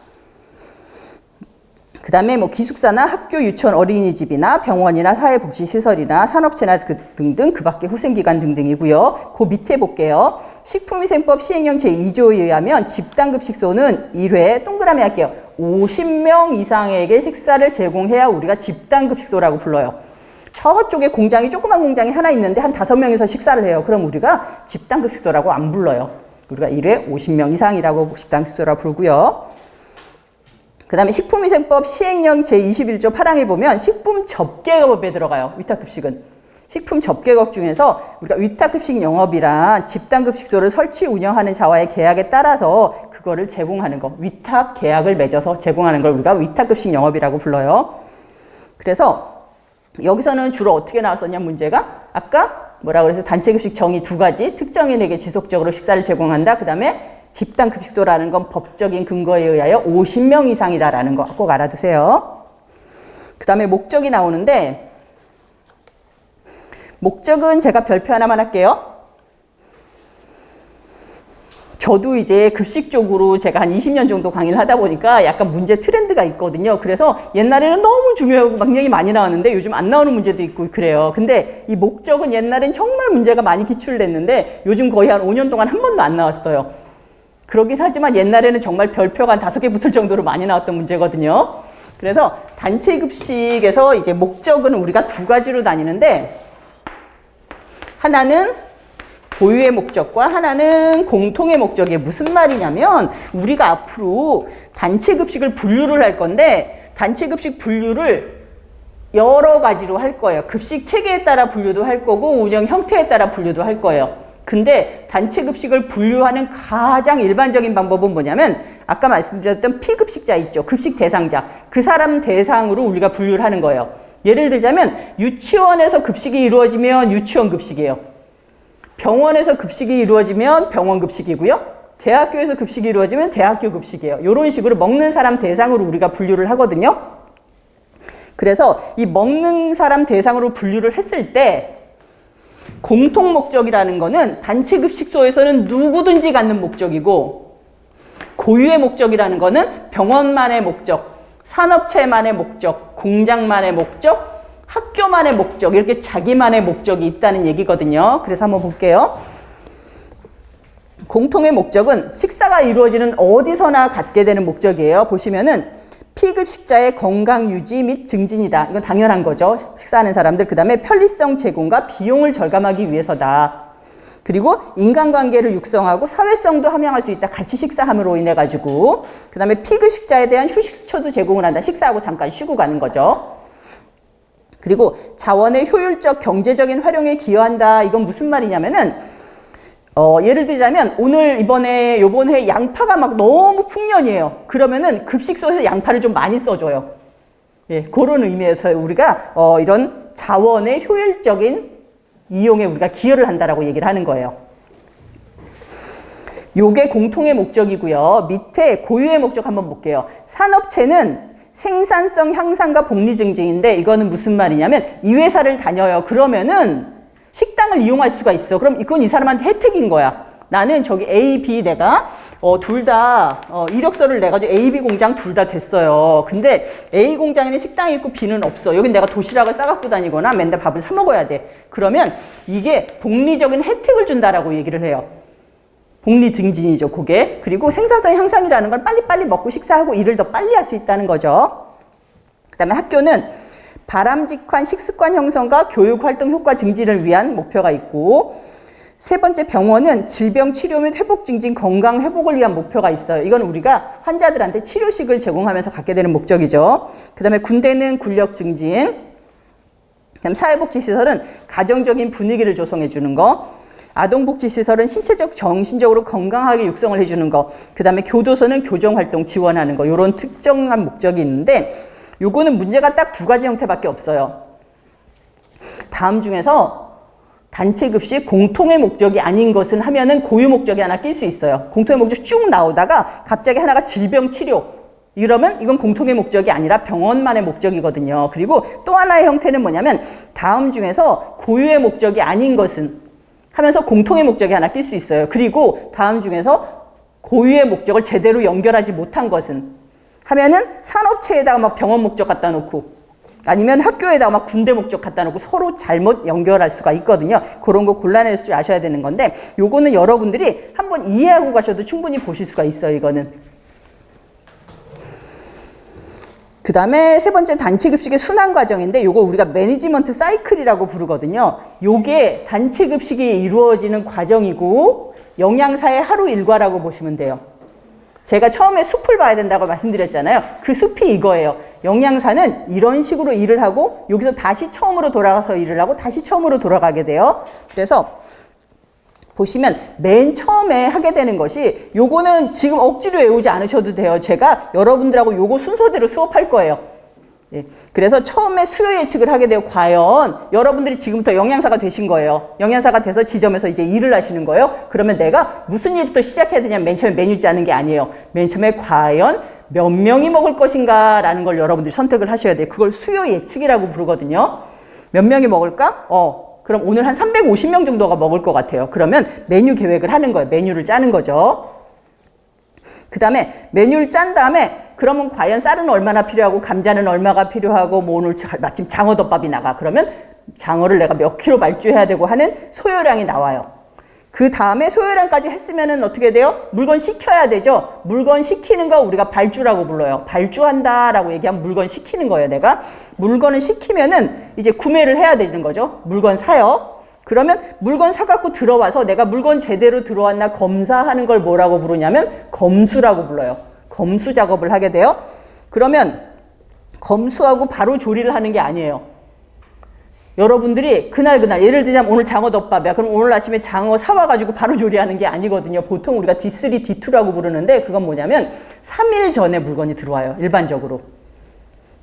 그 다음에 뭐 기숙사나 학교, 유치원, 어린이집이나 병원이나 사회복지시설이나 산업체나 등등 그 밖에 후생기관 등등이고요. 그 밑에 볼게요. 식품위생법 시행령 제2조에 의하면 집단급식소는 1회 동그라미 할게요. 50명 이상에게 식사를 제공해야 우리가 집단급식소라고 불러요. 저쪽에 공장이 조그만 공장이 하나 있는데 한 5명이서 식사를 해요. 그럼 우리가 집단급식소라고 안 불러요. 우리가 1회 50명 이상이라고 집단급식소라고 부르고요. 그 다음에 식품위생법 시행령 제21조 8항에 보면 식품접객업에 들어가요. 위탁급식은. 식품접객업 중에서 우리가 위탁급식 영업이란 집단급식소를 설치 운영하는 자와의 계약에 따라서 그거를 제공하는 거, 위탁 계약을 맺어서 제공하는 걸 우리가 위탁급식 영업이라고 불러요. 그래서 여기서는 주로 어떻게 나왔었냐 문제가 아까 뭐라 그래서 단체급식 정의 2가지, 특정인에게 지속적으로 식사를 제공한다. 그 다음에 집단급식소라는 건 법적인 근거에 의하여 50명 이상이다라는 거 꼭 알아두세요. 그 다음에 목적이 나오는데 목적은 제가 별표 하나만 할게요. 저도 이제 급식 쪽으로 제가 한 20년 정도 강의를 하다 보니까 약간 문제 트렌드가 있거든요. 그래서 옛날에는 너무 중요하고 망령이 많이 나왔는데 요즘 안 나오는 문제도 있고 그래요. 근데 이 목적은 옛날엔 정말 문제가 많이 기출됐는데 요즘 거의 한 5년 동안 한 번도 안 나왔어요. 그러긴 하지만 옛날에는 정말 별표가 한 5개 붙을 정도로 많이 나왔던 문제거든요. 그래서 단체급식에서 이제 목적은 우리가 2가지로 나뉘는데 하나는 고유의 목적과 하나는 공통의 목적이 무슨 말이냐면 우리가 앞으로 단체급식을 분류를 할 건데 단체급식 분류를 여러 가지로 할 거예요. 급식 체계에 따라 분류도 할 거고 운영 형태에 따라 분류도 할 거예요. 근데 단체급식을 분류하는 가장 일반적인 방법은 뭐냐면 아까 말씀드렸던 피급식자 있죠. 급식 대상자. 그 사람 대상으로 우리가 분류를 하는 거예요. 예를 들자면 유치원에서 급식이 이루어지면 유치원 급식이에요. 병원에서 급식이 이루어지면 병원 급식이고요. 대학교에서 급식이 이루어지면 대학교 급식이에요. 이런 식으로 먹는 사람 대상으로 우리가 분류를 하거든요. 그래서 이 먹는 사람 대상으로 분류를 했을 때 공통 목적이라는 거는 단체급식소에서는 누구든지 갖는 목적이고 고유의 목적이라는 거는 병원만의 목적, 산업체만의 목적, 공장만의 목적, 학교만의 목적 이렇게 자기만의 목적이 있다는 얘기거든요. 그래서 한번 볼게요. 공통의 목적은 식사가 이루어지는 어디서나 갖게 되는 목적이에요. 보시면은 피급식자의 건강 유지 및 증진이다. 이건 당연한 거죠. 식사하는 사람들. 그 다음에 편리성 제공과 비용을 절감하기 위해서다. 그리고 인간관계를 육성하고 사회성도 함양할 수 있다. 같이 식사함으로 인해 가지고. 그 다음에 피급식자에 대한 휴식처도 제공을 한다. 식사하고 잠깐 쉬고 가는 거죠. 그리고 자원의 효율적 경제적인 활용에 기여한다. 이건 무슨 말이냐면은 예를 들자면 요번에 양파가 막 너무 풍년이에요. 그러면은 급식소에서 양파를 좀 많이 써줘요. 예, 그런 의미에서 우리가 이런 자원의 효율적인 이용에 우리가 기여를 한다라고 얘기를 하는 거예요. 요게 공통의 목적이고요. 밑에 고유의 목적 한번 볼게요. 산업체는 생산성 향상과 복리 증진인데 이거는 무슨 말이냐면 이 회사를 다녀요. 그러면은 식당을 이용할 수가 있어. 그럼 이건 이 사람한테 혜택인 거야. 나는 저기 A, B 내가 둘 다 이력서를 내가지고 A, B 공장 둘 다 됐어요. 근데 A 공장에는 식당이 있고 B는 없어. 여긴 내가 도시락을 싸갖고 다니거나 맨날 밥을 사 먹어야 돼. 그러면 이게 복리적인 혜택을 준다라고 얘기를 해요. 복리 증진이죠, 그게. 그리고 생산성 향상이라는 건 빨리빨리 먹고 식사하고 일을 더 빨리 할 수 있다는 거죠. 그다음에 학교는 바람직한 식습관 형성과 교육활동 효과 증진을 위한 목표가 있고, 세 번째 병원은 질병 치료 및 회복 증진 건강 회복을 위한 목표가 있어요. 이건 우리가 환자들한테 치료식을 제공하면서 갖게 되는 목적이죠. 그다음에 군대는 군력 증진, 그다음 사회복지시설은 가정적인 분위기를 조성해 주는 거, 아동복지시설은 신체적, 정신적으로 건강하게 육성을 해주는 거, 그 다음에 교도소는 교정활동 지원하는 거, 이런 특정한 목적이 있는데 요거는 문제가 딱 두 가지 형태밖에 없어요. 다음 중에서 단체급식 공통의 목적이 아닌 것은 하면은 고유 목적이 하나 낄 수 있어요. 공통의 목적 쭉 나오다가 갑자기 하나가 질병치료, 이러면 이건 공통의 목적이 아니라 병원만의 목적이거든요. 그리고 또 하나의 형태는 뭐냐면 다음 중에서 고유의 목적이 아닌 것은 하면서 공통의 목적이 하나 낄 수 있어요. 그리고 다음 중에서 고유의 목적을 제대로 연결하지 못한 것은 하면은 산업체에다가 막 병원 목적 갖다 놓고 아니면 학교에다가 막 군대 목적 갖다 놓고 서로 잘못 연결할 수가 있거든요. 그런 거 골라낼 줄 아셔야 되는 건데 요거는 여러분들이 한번 이해하고 가셔도 충분히 보실 수가 있어요. 이거는. 그 다음에 세 번째 단체급식의 순환 과정인데 요거 우리가 매니지먼트 사이클이라고 부르거든요. 요게 단체급식이 이루어지는 과정이고 영양사의 하루 일과라고 보시면 돼요. 제가 처음에 숲을 봐야 된다고 말씀드렸잖아요. 그 숲이 이거예요. 영양사는 이런 식으로 일을 하고 여기서 다시 처음으로 돌아가서 일을 하고 다시 처음으로 돌아가게 돼요. 그래서 보시면 맨 처음에 하게 되는 것이 요거는 지금 억지로 외우지 않으셔도 돼요. 제가 여러분들하고 요거 순서대로 수업할 거예요. 예. 그래서 처음에 수요 예측을 하게 돼요. 과연 여러분들이 지금부터 영양사가 되신 거예요. 영양사가 돼서 지점에서 이제 일을 하시는 거예요. 그러면 내가 무슨 일부터 시작해야 되냐면 맨 처음에 메뉴 짜는 게 아니에요. 맨 처음에 과연 몇 명이 먹을 것인가 라는 걸 여러분들이 선택을 하셔야 돼요. 그걸 수요 예측이라고 부르거든요. 몇 명이 먹을까? 그럼 오늘 한 350명 정도가 먹을 것 같아요. 그러면 메뉴 계획을 하는 거예요. 메뉴를 짜는 거죠. 그 다음에 메뉴를 짠 다음에 그러면 과연 쌀은 얼마나 필요하고 감자는 얼마가 필요하고 뭐 오늘 마침 장어덮밥이 나가. 그러면 장어를 내가 몇 킬로 발주해야 되고 하는 소요량이 나와요. 그 다음에 소요량까지 했으면은 어떻게 돼요? 물건 시켜야 되죠. 물건 시키는 거 우리가 발주라고 불러요. 발주한다라고 얘기하면 물건 시키는 거예요. 내가 물건을 시키면은 이제 구매를 해야 되는 거죠. 물건 사요. 그러면 물건 사갖고 들어와서 내가 물건 제대로 들어왔나 검사하는 걸 뭐라고 부르냐면 검수라고 불러요. 검수 작업을 하게 돼요. 그러면 검수하고 바로 조리를 하는 게 아니에요. 여러분들이 그날 예를 들자면 오늘 장어덮밥이야. 그럼 오늘 아침에 장어 사와가지고 바로 조리하는 게 아니거든요. 보통 우리가 D3, D2라고 부르는데 그건 뭐냐면 3일 전에 물건이 들어와요. 일반적으로.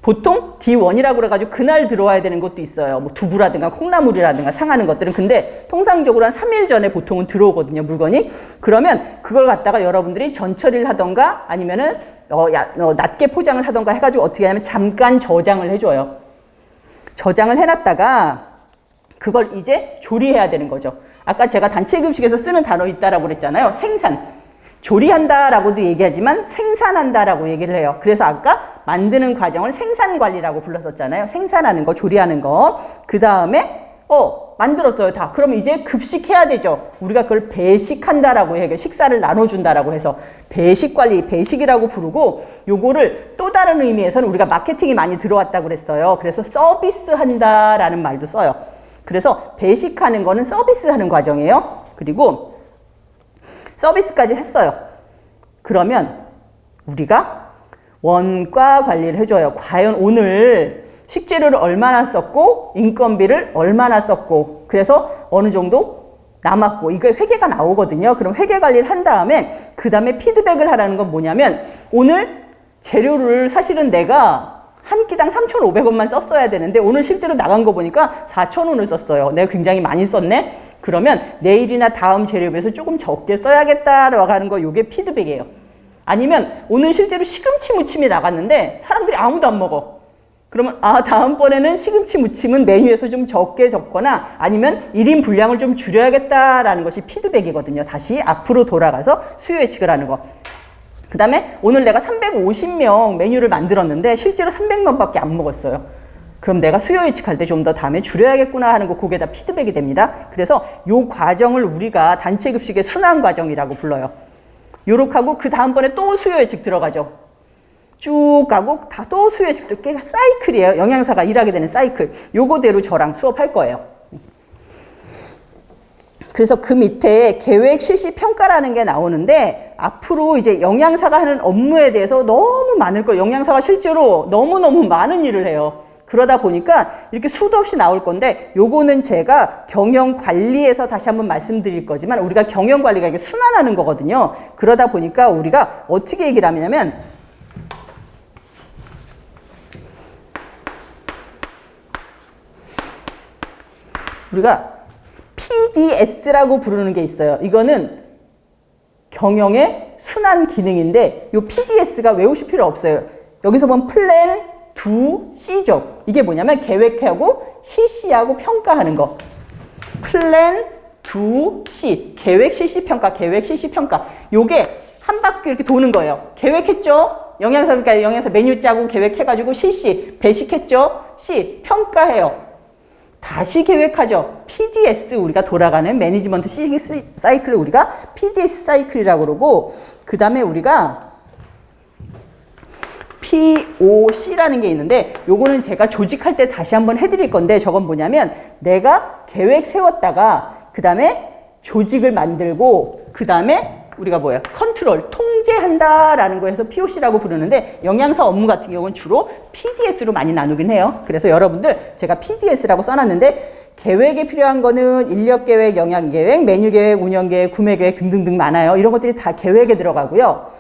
보통 D1이라고 그래가지고 그날 들어와야 되는 것도 있어요. 뭐 두부라든가 콩나물이라든가 상하는 것들은. 근데 통상적으로 한 3일 전에 보통은 들어오거든요. 물건이. 그러면 그걸 갖다가 여러분들이 전처리를 하던가 아니면은 낮게 포장을 하던가 해가지고 어떻게 하냐면 잠깐 저장을 해줘요. 저장을 해놨다가 그걸 이제 조리해야 되는 거죠. 아까 제가 단체급식에서 쓰는 단어 있다라고 그랬잖아요. 생산. 조리한다라고도 얘기하지만 생산한다라고 얘기를 해요. 그래서 아까 만드는 과정을 생산관리라고 불렀었잖아요. 생산하는 거, 조리하는 거. 그 다음에 만들었어요 다. 그럼 이제 급식해야 되죠. 우리가 그걸 배식한다라고 해요. 식사를 나눠준다라고 해서 배식관리, 배식이라고 부르고 요거를 또 다른 의미에서는 우리가 마케팅이 많이 들어왔다고 그랬어요. 그래서 서비스한다라는 말도 써요. 그래서 배식하는 거는 서비스하는 과정이에요. 그리고 서비스까지 했어요. 그러면 우리가 원가 관리를 해줘요. 과연 오늘 식재료를 얼마나 썼고 인건비를 얼마나 썼고 그래서 어느 정도 남았고 이거 회계가 나오거든요. 그럼 회계 관리를 한 다음에 그 다음에 피드백을 하라는 건 뭐냐면 오늘 재료를 사실은 내가 한 끼당 3,500원만 썼어야 되는데 오늘 실제로 나간 거 보니까 4,000원을 썼어요. 내가 굉장히 많이 썼네. 그러면 내일이나 다음 재료비에서 조금 적게 써야겠다라고 하는 거 이게 피드백이에요. 아니면 오늘 실제로 시금치 무침이 나갔는데 사람들이 아무도 안 먹어. 그러면 다음번에는 시금치 무침은 메뉴에서 좀 적게 적거나 아니면 1인 분량을 좀 줄여야겠다라는 것이 피드백이거든요. 다시 앞으로 돌아가서 수요 예측을 하는 거. 그 다음에 오늘 내가 350명 메뉴를 만들었는데 실제로 300명밖에 안 먹었어요. 그럼 내가 수요 예측할 때 좀 더 다음에 줄여야겠구나 하는 거, 그게 다 피드백이 됩니다. 그래서 요 과정을 우리가 단체 급식의 순환 과정이라고 불러요. 요렇게 하고 그 다음번에 또 수요 예측 들어가죠. 쭉 가고 다 또 수요 예측, 사이클이에요. 영양사가 일하게 되는 사이클. 요거대로 저랑 수업할 거예요. 그래서 그 밑에 계획 실시 평가라는 게 나오는데 앞으로 이제 영양사가 하는 업무에 대해서 너무 많을 거예요. 영양사가 실제로 너무너무 많은 일을 해요. 그러다 보니까 이렇게 수도 없이 나올 건데 요거는 제가 경영 관리에서 다시 한번 말씀드릴 거지만 우리가 경영 관리가 이게 순환하는 거거든요. 그러다 보니까 우리가 어떻게 얘기를 하냐면 우리가 PDS라고 부르는 게 있어요. 이거는 경영의 순환 기능인데 이 PDS가 외우실 필요 없어요. 여기서 보면 플랜, 두, C죠. 이게 뭐냐면 계획하고 실시하고 평가하는 거. 플랜, 두, C. 계획, 실시, 평가, 계획, 실시, 평가. 요게 한 바퀴 이렇게 도는 거예요. 계획했죠? 영양사, 그러니까 영양사 메뉴 짜고 계획해가지고 실시, 배식했죠? C. 평가해요. 다시 계획하죠. PDS, 우리가 돌아가는 매니지먼트 사이클을 우리가 PDS 사이클이라고 그러고, 그 다음에 우리가 POC라는 게 있는데 요거는 제가 조직할 때 다시 한번 해드릴 건데, 저건 뭐냐면 내가 계획 세웠다가 그 다음에 조직을 만들고 그 다음에 우리가 뭐예요? 컨트롤, 통제한다라는 거에서 POC라고 부르는데 영양사 업무 같은 경우는 주로 PDS로 많이 나누긴 해요. 그래서 여러분들 제가 PDS라고 써놨는데 계획에 필요한 거는 인력 계획, 영양 계획, 메뉴 계획, 운영 계획, 구매 계획 등등등 많아요. 이런 것들이 다 계획에 들어가고요.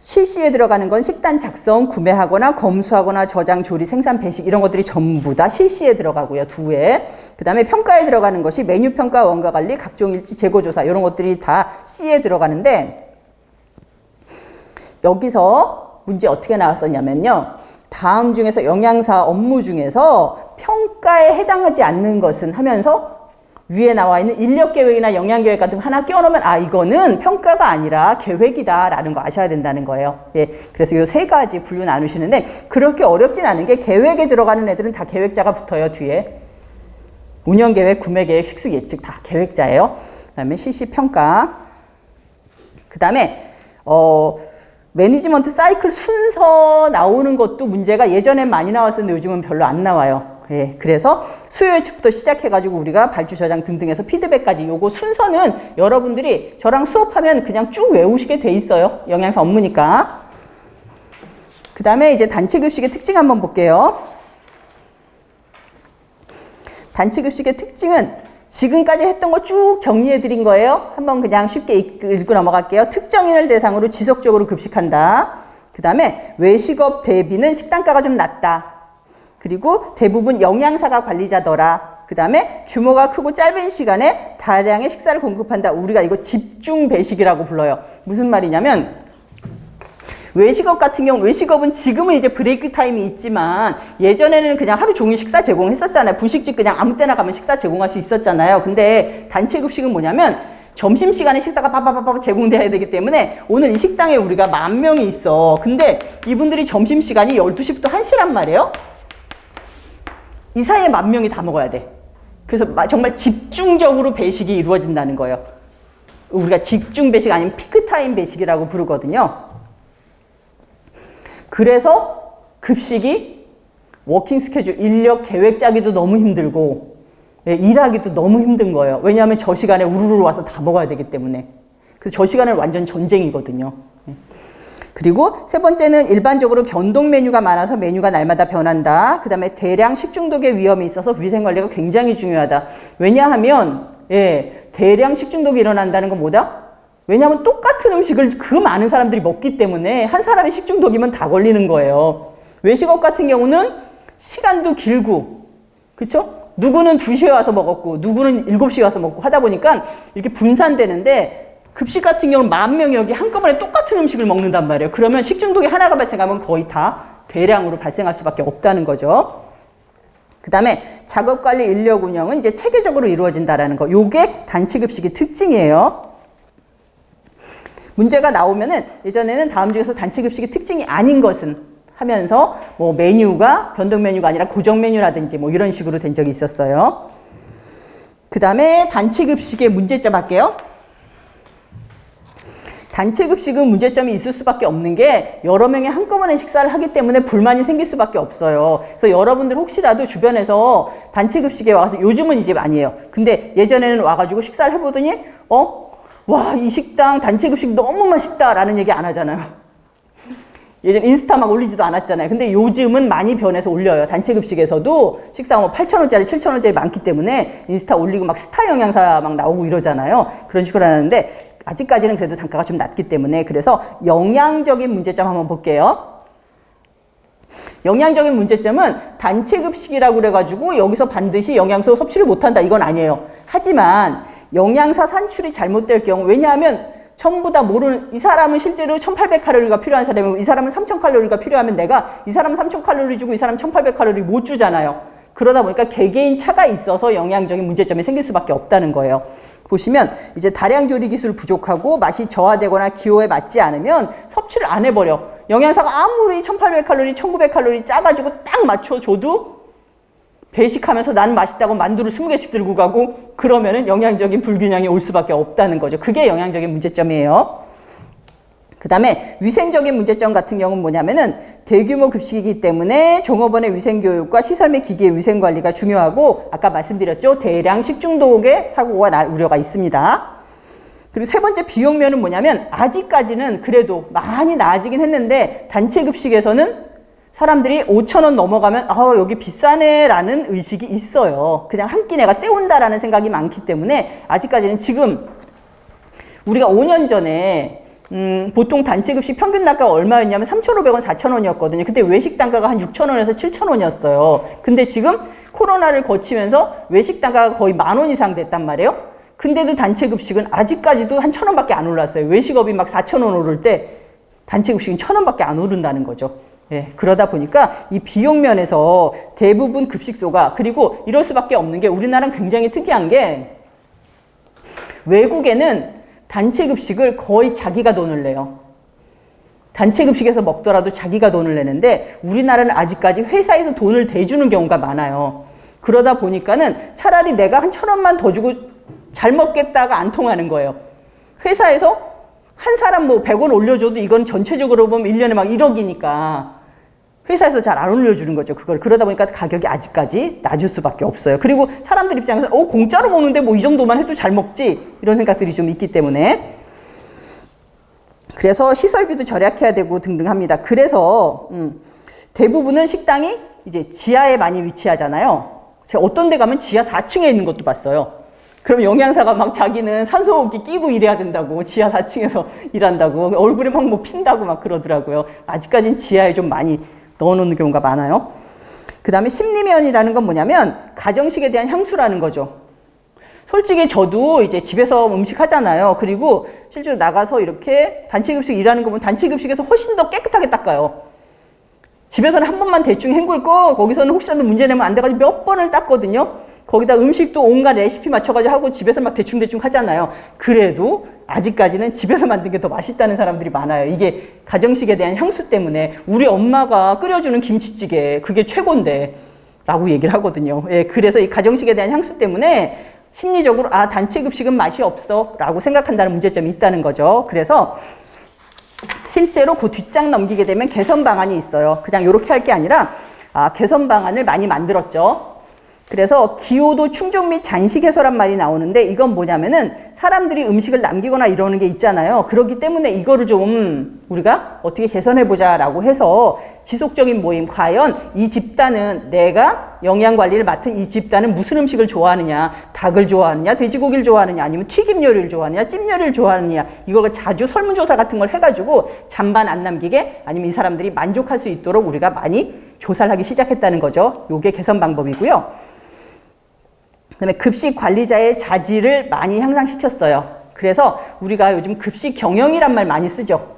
실시에 들어가는 건 식단 작성, 구매하거나 검수하거나 저장, 조리, 생산, 배식 이런 것들이 전부 다 실시에 들어가고요. 두에. 그 다음에 평가에 들어가는 것이 메뉴 평가, 원가 관리, 각종 일지, 재고 조사 이런 것들이 다 C에 들어가는데 여기서 문제 어떻게 나왔었냐면요. 다음 중에서 영양사 업무 중에서 평가에 해당하지 않는 것은 하면서 위에 나와 있는 인력계획이나 영양계획 같은 거 하나 끼워놓으면 이거는 평가가 아니라 계획이다 라는 거 아셔야 된다는 거예요. 예, 그래서 요 세 가지 분류 나누시는데 그렇게 어렵진 않은 게 계획에 들어가는 애들은 다 계획자가 붙어요. 뒤에 운영계획, 구매계획, 식수 예측 다 계획자예요. 그 다음에 실시평가, 그 다음에 매니지먼트 사이클 순서 나오는 것도 문제가 예전엔 많이 나왔었는데 요즘은 별로 안 나와요. 예, 그래서 수요 예측부터 시작해가지고 우리가 발주 저장 등등해서 피드백까지 요거 순서는 여러분들이 저랑 수업하면 그냥 쭉 외우시게 돼 있어요. 영양사 업무니까. 그 다음에 이제 단체 급식의 특징 한번 볼게요. 단체 급식의 특징은 지금까지 했던 거 쭉 정리해 드린 거예요. 한번 그냥 쉽게 읽고 넘어갈게요. 특정인을 대상으로 지속적으로 급식한다. 그 다음에 외식업 대비는 식단가가 좀 낮다. 그리고 대부분 영양사가 관리자더라. 그 다음에 규모가 크고 짧은 시간에 다량의 식사를 공급한다. 우리가 이거 집중 배식이라고 불러요. 무슨 말이냐면 외식업 같은 경우, 외식업은 지금은 이제 브레이크 타임이 있지만 예전에는 그냥 하루 종일 식사 제공했었잖아요. 분식집 그냥 아무 때나 가면 식사 제공할 수 있었잖아요. 근데 단체 급식은 뭐냐면 점심시간에 식사가 빠바바바 제공돼야 되기 때문에 오늘 이 식당에 우리가 10,000명이 있어. 근데 이분들이 점심시간이 12시부터 1시란 말이에요. 이 사이에 10,000명이 다 먹어야 돼. 그래서 정말 집중적으로 배식이 이루어진다는 거예요. 우리가 집중 배식 아니면 피크타임 배식이라고 부르거든요. 그래서 급식이 워킹 스케줄, 인력 계획 짜기도 너무 힘들고 일하기도 너무 힘든 거예요. 왜냐하면 저 시간에 우르르 와서 다 먹어야 되기 때문에. 그래서 저 시간은 완전 전쟁이거든요. 그리고 세 번째는 일반적으로 변동 메뉴가 많아서 메뉴가 날마다 변한다. 그 다음에 대량 식중독의 위험이 있어서 위생관리가 굉장히 중요하다. 왜냐하면 대량 식중독이 일어난다는 건 뭐다? 왜냐하면 똑같은 음식을 그 많은 사람들이 먹기 때문에 한 사람이 식중독이면 다 걸리는 거예요. 외식업 같은 경우는 시간도 길고, 그쵸? 누구는 2시에 와서 먹었고 누구는 7시에 와서 먹고 하다 보니까 이렇게 분산되는데 급식 같은 경우는 10,000명이 여기 한꺼번에 똑같은 음식을 먹는단 말이에요. 그러면 식중독이 하나가 발생하면 거의 다 대량으로 발생할 수밖에 없다는 거죠. 그 다음에 작업관리 인력 운영은 이제 체계적으로 이루어진다라는 거. 요게 단체급식의 특징이에요. 문제가 나오면은 예전에는 다음 중에서 단체급식의 특징이 아닌 것은 하면서 뭐 메뉴가 변동 메뉴가 아니라 고정 메뉴라든지 뭐 이런 식으로 된 적이 있었어요. 그 다음에 단체급식의 문제점 할게요. 단체급식은 문제점이 있을 수밖에 없는 게 여러 명이 한꺼번에 식사를 하기 때문에 불만이 생길 수밖에 없어요. 그래서 여러분들 혹시라도 주변에서 단체급식에 와서 요즘은 이제 많이 해요. 근데 예전에는 와가지고 식사를 해보더니 와, 이 식당 단체급식 너무 맛있다라는 얘기 안 하잖아요. 예전 인스타 막 올리지도 않았잖아요. 근데 요즘은 많이 변해서 올려요. 단체급식에서도 식사 뭐 8,000원짜리, 7,000원짜리 많기 때문에 인스타 올리고 막 스타 영양사 막 나오고 이러잖아요. 그런 식으로 하는데 아직까지는 그래도 단가가 좀 낮기 때문에 그래서 영양적인 문제점 한번 볼게요. 영양적인 문제점은 단체급식이라고 그래가지고 여기서 반드시 영양소 섭취를 못한다 이건 아니에요. 하지만 영양사 산출이 잘못될 경우 왜냐하면 전부 다 모르는 이 사람은 실제로 1800칼로리가 필요한 사람이고 이 사람은 3000칼로리가 필요하면 내가 이 사람은 3000칼로리 주고 이 사람은 1800칼로리 못 주잖아요. 그러다 보니까 개개인 차가 있어서 영양적인 문제점이 생길 수밖에 없다는 거예요. 보시면 이제 다량 조리 기술 부족하고 맛이 저하되거나 기호에 맞지 않으면 섭취를 안 해버려. 영양사가 아무리 1800칼로리, 1900칼로리 짜가지고 딱 맞춰줘도 배식하면서 난 맛있다고 만두를 20개씩 들고 가고 그러면은 영양적인 불균형이 올 수밖에 없다는 거죠. 그게 영양적인 문제점이에요. 그 다음에 위생적인 문제점 같은 경우는 뭐냐면은 대규모 급식이기 때문에 종업원의 위생교육과 시설 및 기기의 위생관리가 중요하고 아까 말씀드렸죠. 대량 식중독의 사고가 날 우려가 있습니다. 그리고 세 번째 비용면은 뭐냐면 아직까지는 그래도 많이 나아지긴 했는데 단체급식에서는 사람들이 5,000원 넘어가면 여기 비싸네 라는 의식이 있어요. 그냥 한 끼 내가 때운다라는 생각이 많기 때문에 아직까지는 지금 우리가 5년 전에 보통 단체급식 평균 단가가 얼마였냐면 3,500원, 4,000원이었거든요. 그때 외식 단가가 한 6,000원에서 7,000원이었어요. 근데 지금 코로나를 거치면서 외식 단가가 거의 10,000원 이상 됐단 말이에요. 근데도 단체급식은 아직까지도 한 1,000원밖에 안 올랐어요. 외식업이 막 4,000원 오를 때 단체급식은 1,000원밖에 안 오른다는 거죠. 예, 그러다 보니까 이 비용 면에서 대부분 급식소가 그리고 이럴 수밖에 없는 게 우리나라는 굉장히 특이한 게 외국에는 단체급식을 거의 자기가 돈을 내요. 단체급식에서 먹더라도 자기가 돈을 내는데 우리나라는 아직까지 회사에서 돈을 대주는 경우가 많아요. 그러다 보니까는 차라리 내가 한 1,000원만 더 주고 잘 먹겠다가 안 통하는 거예요. 회사에서 한 사람 뭐 100원 올려줘도 이건 전체적으로 보면 1년에 막 1억이니까 회사에서 잘 안 올려주는 거죠. 그걸. 그러다 보니까 가격이 아직까지 낮을 수밖에 없어요. 그리고 사람들 입장에서 공짜로 먹는데 뭐 이 정도만 해도 잘 먹지 이런 생각들이 좀 있기 때문에 그래서 시설비도 절약해야 되고 등등 합니다. 그래서 대부분은 식당이 이제 지하에 많이 위치하잖아요. 제가 어떤 데 가면 지하 4층에 있는 것도 봤어요. 그럼 영양사가 막 자기는 산소호흡기 끼고 일해야 된다고 지하 4층에서 일한다고 얼굴에 막 뭐 핀다고 막 그러더라고요. 아직까지는 지하에 좀 많이 넣어놓는 경우가 많아요. 그 다음에 심리면이라는 건 뭐냐면 가정식에 대한 향수라는 거죠. 솔직히 저도 이제 집에서 음식 하잖아요. 그리고 실제로 나가서 이렇게 단체급식 일하는 거 보면 단체급식에서 훨씬 더 깨끗하게 닦아요. 집에서는 한 번만 대충 헹굴 거 거기서는 혹시라도 문제 내면 안 돼가지고 몇 번을 닦거든요. 거기다 음식도 온갖 레시피 맞춰가지고 하고 집에서 막 대충대충 하잖아요. 그래도 아직까지는 집에서 만든 게 더 맛있다는 사람들이 많아요. 이게 가정식에 대한 향수 때문에 우리 엄마가 끓여주는 김치찌개 그게 최고인데 라고 얘기를 하거든요. 예, 그래서 이 가정식에 대한 향수 때문에 심리적으로 단체급식은 맛이 없어 라고 생각한다는 문제점이 있다는 거죠. 그래서 실제로 그 뒷장 넘기게 되면 개선 방안이 있어요. 그냥 이렇게 할 게 아니라 개선 방안을 많이 만들었죠. 그래서 기호도 충족 및 잔식 해소란 말이 나오는데 이건 뭐냐면은 사람들이 음식을 남기거나 이러는 게 있잖아요. 그렇기 때문에 이거를 좀 우리가 어떻게 개선해보자 라고 해서 지속적인 모임, 과연 이 집단은 내가 영양관리를 맡은 이 집단은 무슨 음식을 좋아하느냐, 닭을 좋아하느냐, 돼지고기를 좋아하느냐, 아니면 튀김 요리를 좋아하느냐, 찜 요리를 좋아하느냐, 이걸 자주 설문조사 같은 걸 해가지고 잔반 안 남기게 아니면 이 사람들이 만족할 수 있도록 우리가 많이 조사를 하기 시작했다는 거죠. 요게 개선 방법이고요. 그다음에 급식 관리자의 자질을 많이 향상시켰어요. 그래서 우리가 요즘 급식 경영이란 말 많이 쓰죠.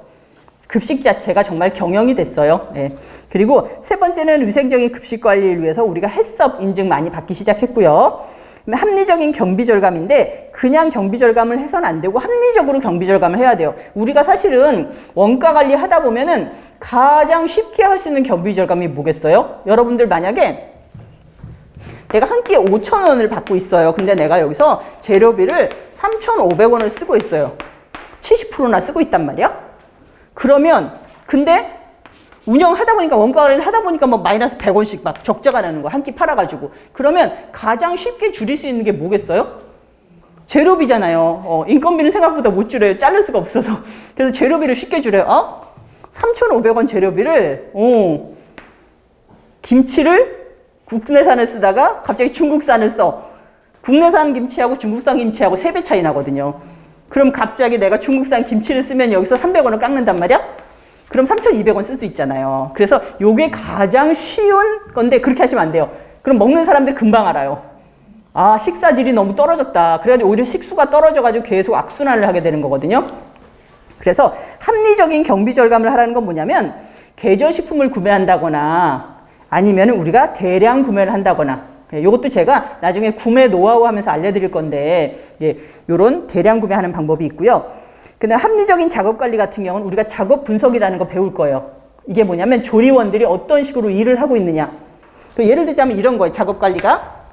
급식 자체가 정말 경영이 됐어요. 예. 그리고 세 번째는 위생적인 급식 관리를 위해서 우리가 햇섭 인증 많이 받기 시작했고요. 합리적인 경비 절감인데 그냥 경비 절감을 해서는 안 되고 합리적으로 경비 절감을 해야 돼요. 우리가 사실은 원가 관리 하다 보면은 가장 쉽게 할 수 있는 경비 절감이 뭐겠어요? 여러분들 만약에 내가 한 끼에 5,000원을 받고 있어요. 근데 내가 여기서 재료비를 3,500원을 쓰고 있어요. 70%나 쓰고 있단 말이야? 그러면 근데 운영하다 보니까 원가 관리를 하다 보니까 뭐 마이너스 100원씩 막 적자가 나는 거야. 한 끼 팔아가지고. 그러면 가장 쉽게 줄일 수 있는 게 뭐겠어요? 재료비잖아요. 인건비는 생각보다 못 줄여요. 자를 수가 없어서. 그래서 재료비를 쉽게 줄여요. 3,500원 재료비를 김치를 국내산을 쓰다가 갑자기 중국산을 써. 국내산 김치하고 중국산 김치하고 3배 차이 나거든요. 그럼 갑자기 내가 중국산 김치를 쓰면 여기서 300원을 깎는단 말이야? 그럼 3,200원 쓸 수 있잖아요. 그래서 요게 가장 쉬운 건데 그렇게 하시면 안 돼요. 그럼 먹는 사람들 금방 알아요. 아, 식사질이 너무 떨어졌다. 그래가지고 오히려 식수가 떨어져가지고 계속 악순환을 하게 되는 거거든요. 그래서 합리적인 경비 절감을 하라는 건 뭐냐면 계절식품을 구매한다거나 아니면 우리가 대량 구매를 한다거나 이것도 제가 나중에 구매 노하우 하면서 알려드릴 건데 요런 대량 구매하는 방법이 있고요. 근데 합리적인 작업 관리 같은 경우는 우리가 작업 분석이라는 거 배울 거예요. 이게 뭐냐면 조리원들이 어떤 식으로 일을 하고 있느냐. 예를 들자면 이런 거예요. 작업 관리가.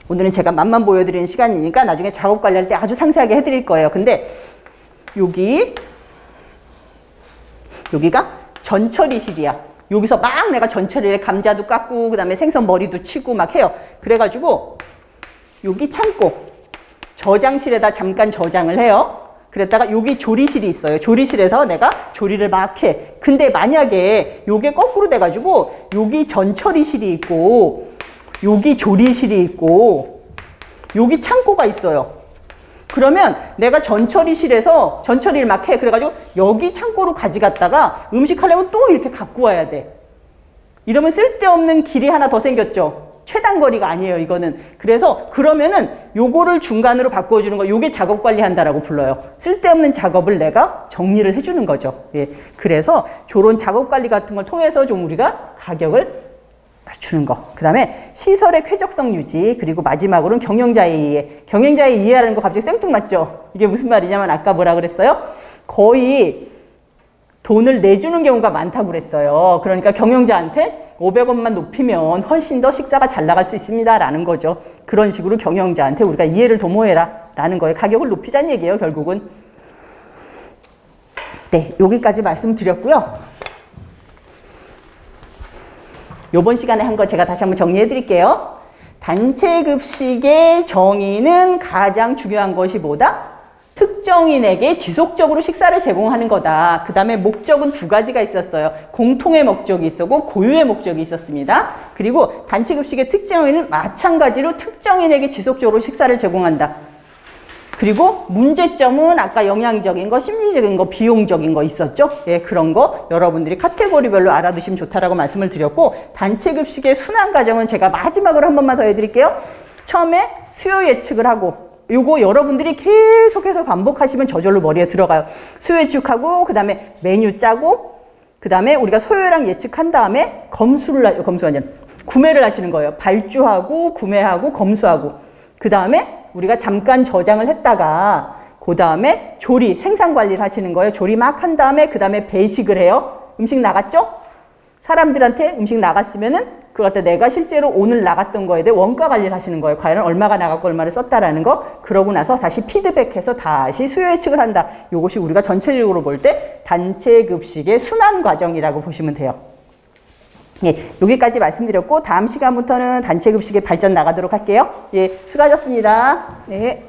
오늘은 제가 맛만 보여드리는 시간이니까 나중에 작업 관리할 때 아주 상세하게 해드릴 거예요. 근데 여기가 전처리실이야. 여기서 막 내가 전처리에 감자도 깎고 그다음에 생선 머리도 치고 막 해요. 그래가지고 여기 창고 저장실에다 잠깐 저장을 해요. 그랬다가 여기 조리실이 있어요. 조리실에서 내가 조리를 막 해. 근데 만약에 요게 거꾸로 돼가지고 여기 전처리실이 있고 여기 조리실이 있고 여기 창고가 있어요. 그러면 내가 전처리실에서 전처리를 막 해. 그래가지고 여기 창고로 가져갔다가 음식하려면 또 이렇게 갖고 와야 돼. 이러면 쓸데없는 길이 하나 더 생겼죠. 최단거리가 아니에요, 이거는. 그래서 그러면은 요거를 중간으로 바꿔주는 거, 요게 작업 관리한다라고 불러요. 쓸데없는 작업을 내가 정리를 해주는 거죠. 예. 그래서 저런 작업 관리 같은 걸 통해서 좀 우리가 가격을 맞추는 거. 그 다음에 시설의 쾌적성 유지, 그리고 마지막으로는 경영자의 이해. 경영자의 이해라는 거 갑자기 생뚱맞죠? 이게 무슨 말이냐면 아까 뭐라 그랬어요? 거의 돈을 내주는 경우가 많다고 그랬어요. 그러니까 경영자한테 500원만 높이면 훨씬 더 식사가 잘 나갈 수 있습니다 라는 거죠. 그런 식으로 경영자한테 우리가 이해를 도모해라 라는 거예요. 가격을 높이자는 얘기예요, 결국은. 네, 여기까지 말씀드렸고요. 요번 시간에 한 거 제가 다시 한번 정리해 드릴게요. 단체 급식의 정의는 가장 중요한 것이 뭐다? 특정인에게 지속적으로 식사를 제공하는 거다. 그 다음에 목적은 두 가지가 있었어요. 공통의 목적이 있었고 고유의 목적이 있었습니다. 그리고 단체 급식의 특정인은 마찬가지로 특정인에게 지속적으로 식사를 제공한다. 그리고 문제점은 아까 영양적인 거, 심리적인 거, 비용적인 거 있었죠? 예, 그런 거 여러분들이 카테고리별로 알아두시면 좋다라고 말씀을 드렸고, 단체 급식의 순환 과정은 제가 마지막으로 한 번만 더 해드릴게요. 처음에 수요 예측을 하고, 요거 여러분들이 계속해서 반복하시면 저절로 머리에 들어가요. 수요 예측하고, 그 다음에 메뉴 짜고, 그 다음에 우리가 소요량 예측한 다음에 검수가 아니라 구매를 하시는 거예요. 발주하고, 구매하고, 검수하고. 그 다음에 우리가 잠깐 저장을 했다가 그 다음에 조리, 생산 관리를 하시는 거예요. 조리 막 한 다음에 그 다음에 배식을 해요. 음식 나갔죠? 사람들한테 음식 나갔으면은 그걸 갖다 내가 실제로 오늘 나갔던 거에 대해 원가 관리를 하시는 거예요. 과연 얼마가 나갔고 얼마를 썼다라는 거. 그러고 나서 다시 피드백해서 다시 수요 예측을 한다. 이것이 우리가 전체적으로 볼 때 단체 급식의 순환 과정이라고 보시면 돼요. 예, 여기까지 말씀드렸고 다음 시간부터는 단체 급식의 발전 나가도록 할게요. 예, 수고하셨습니다. 네.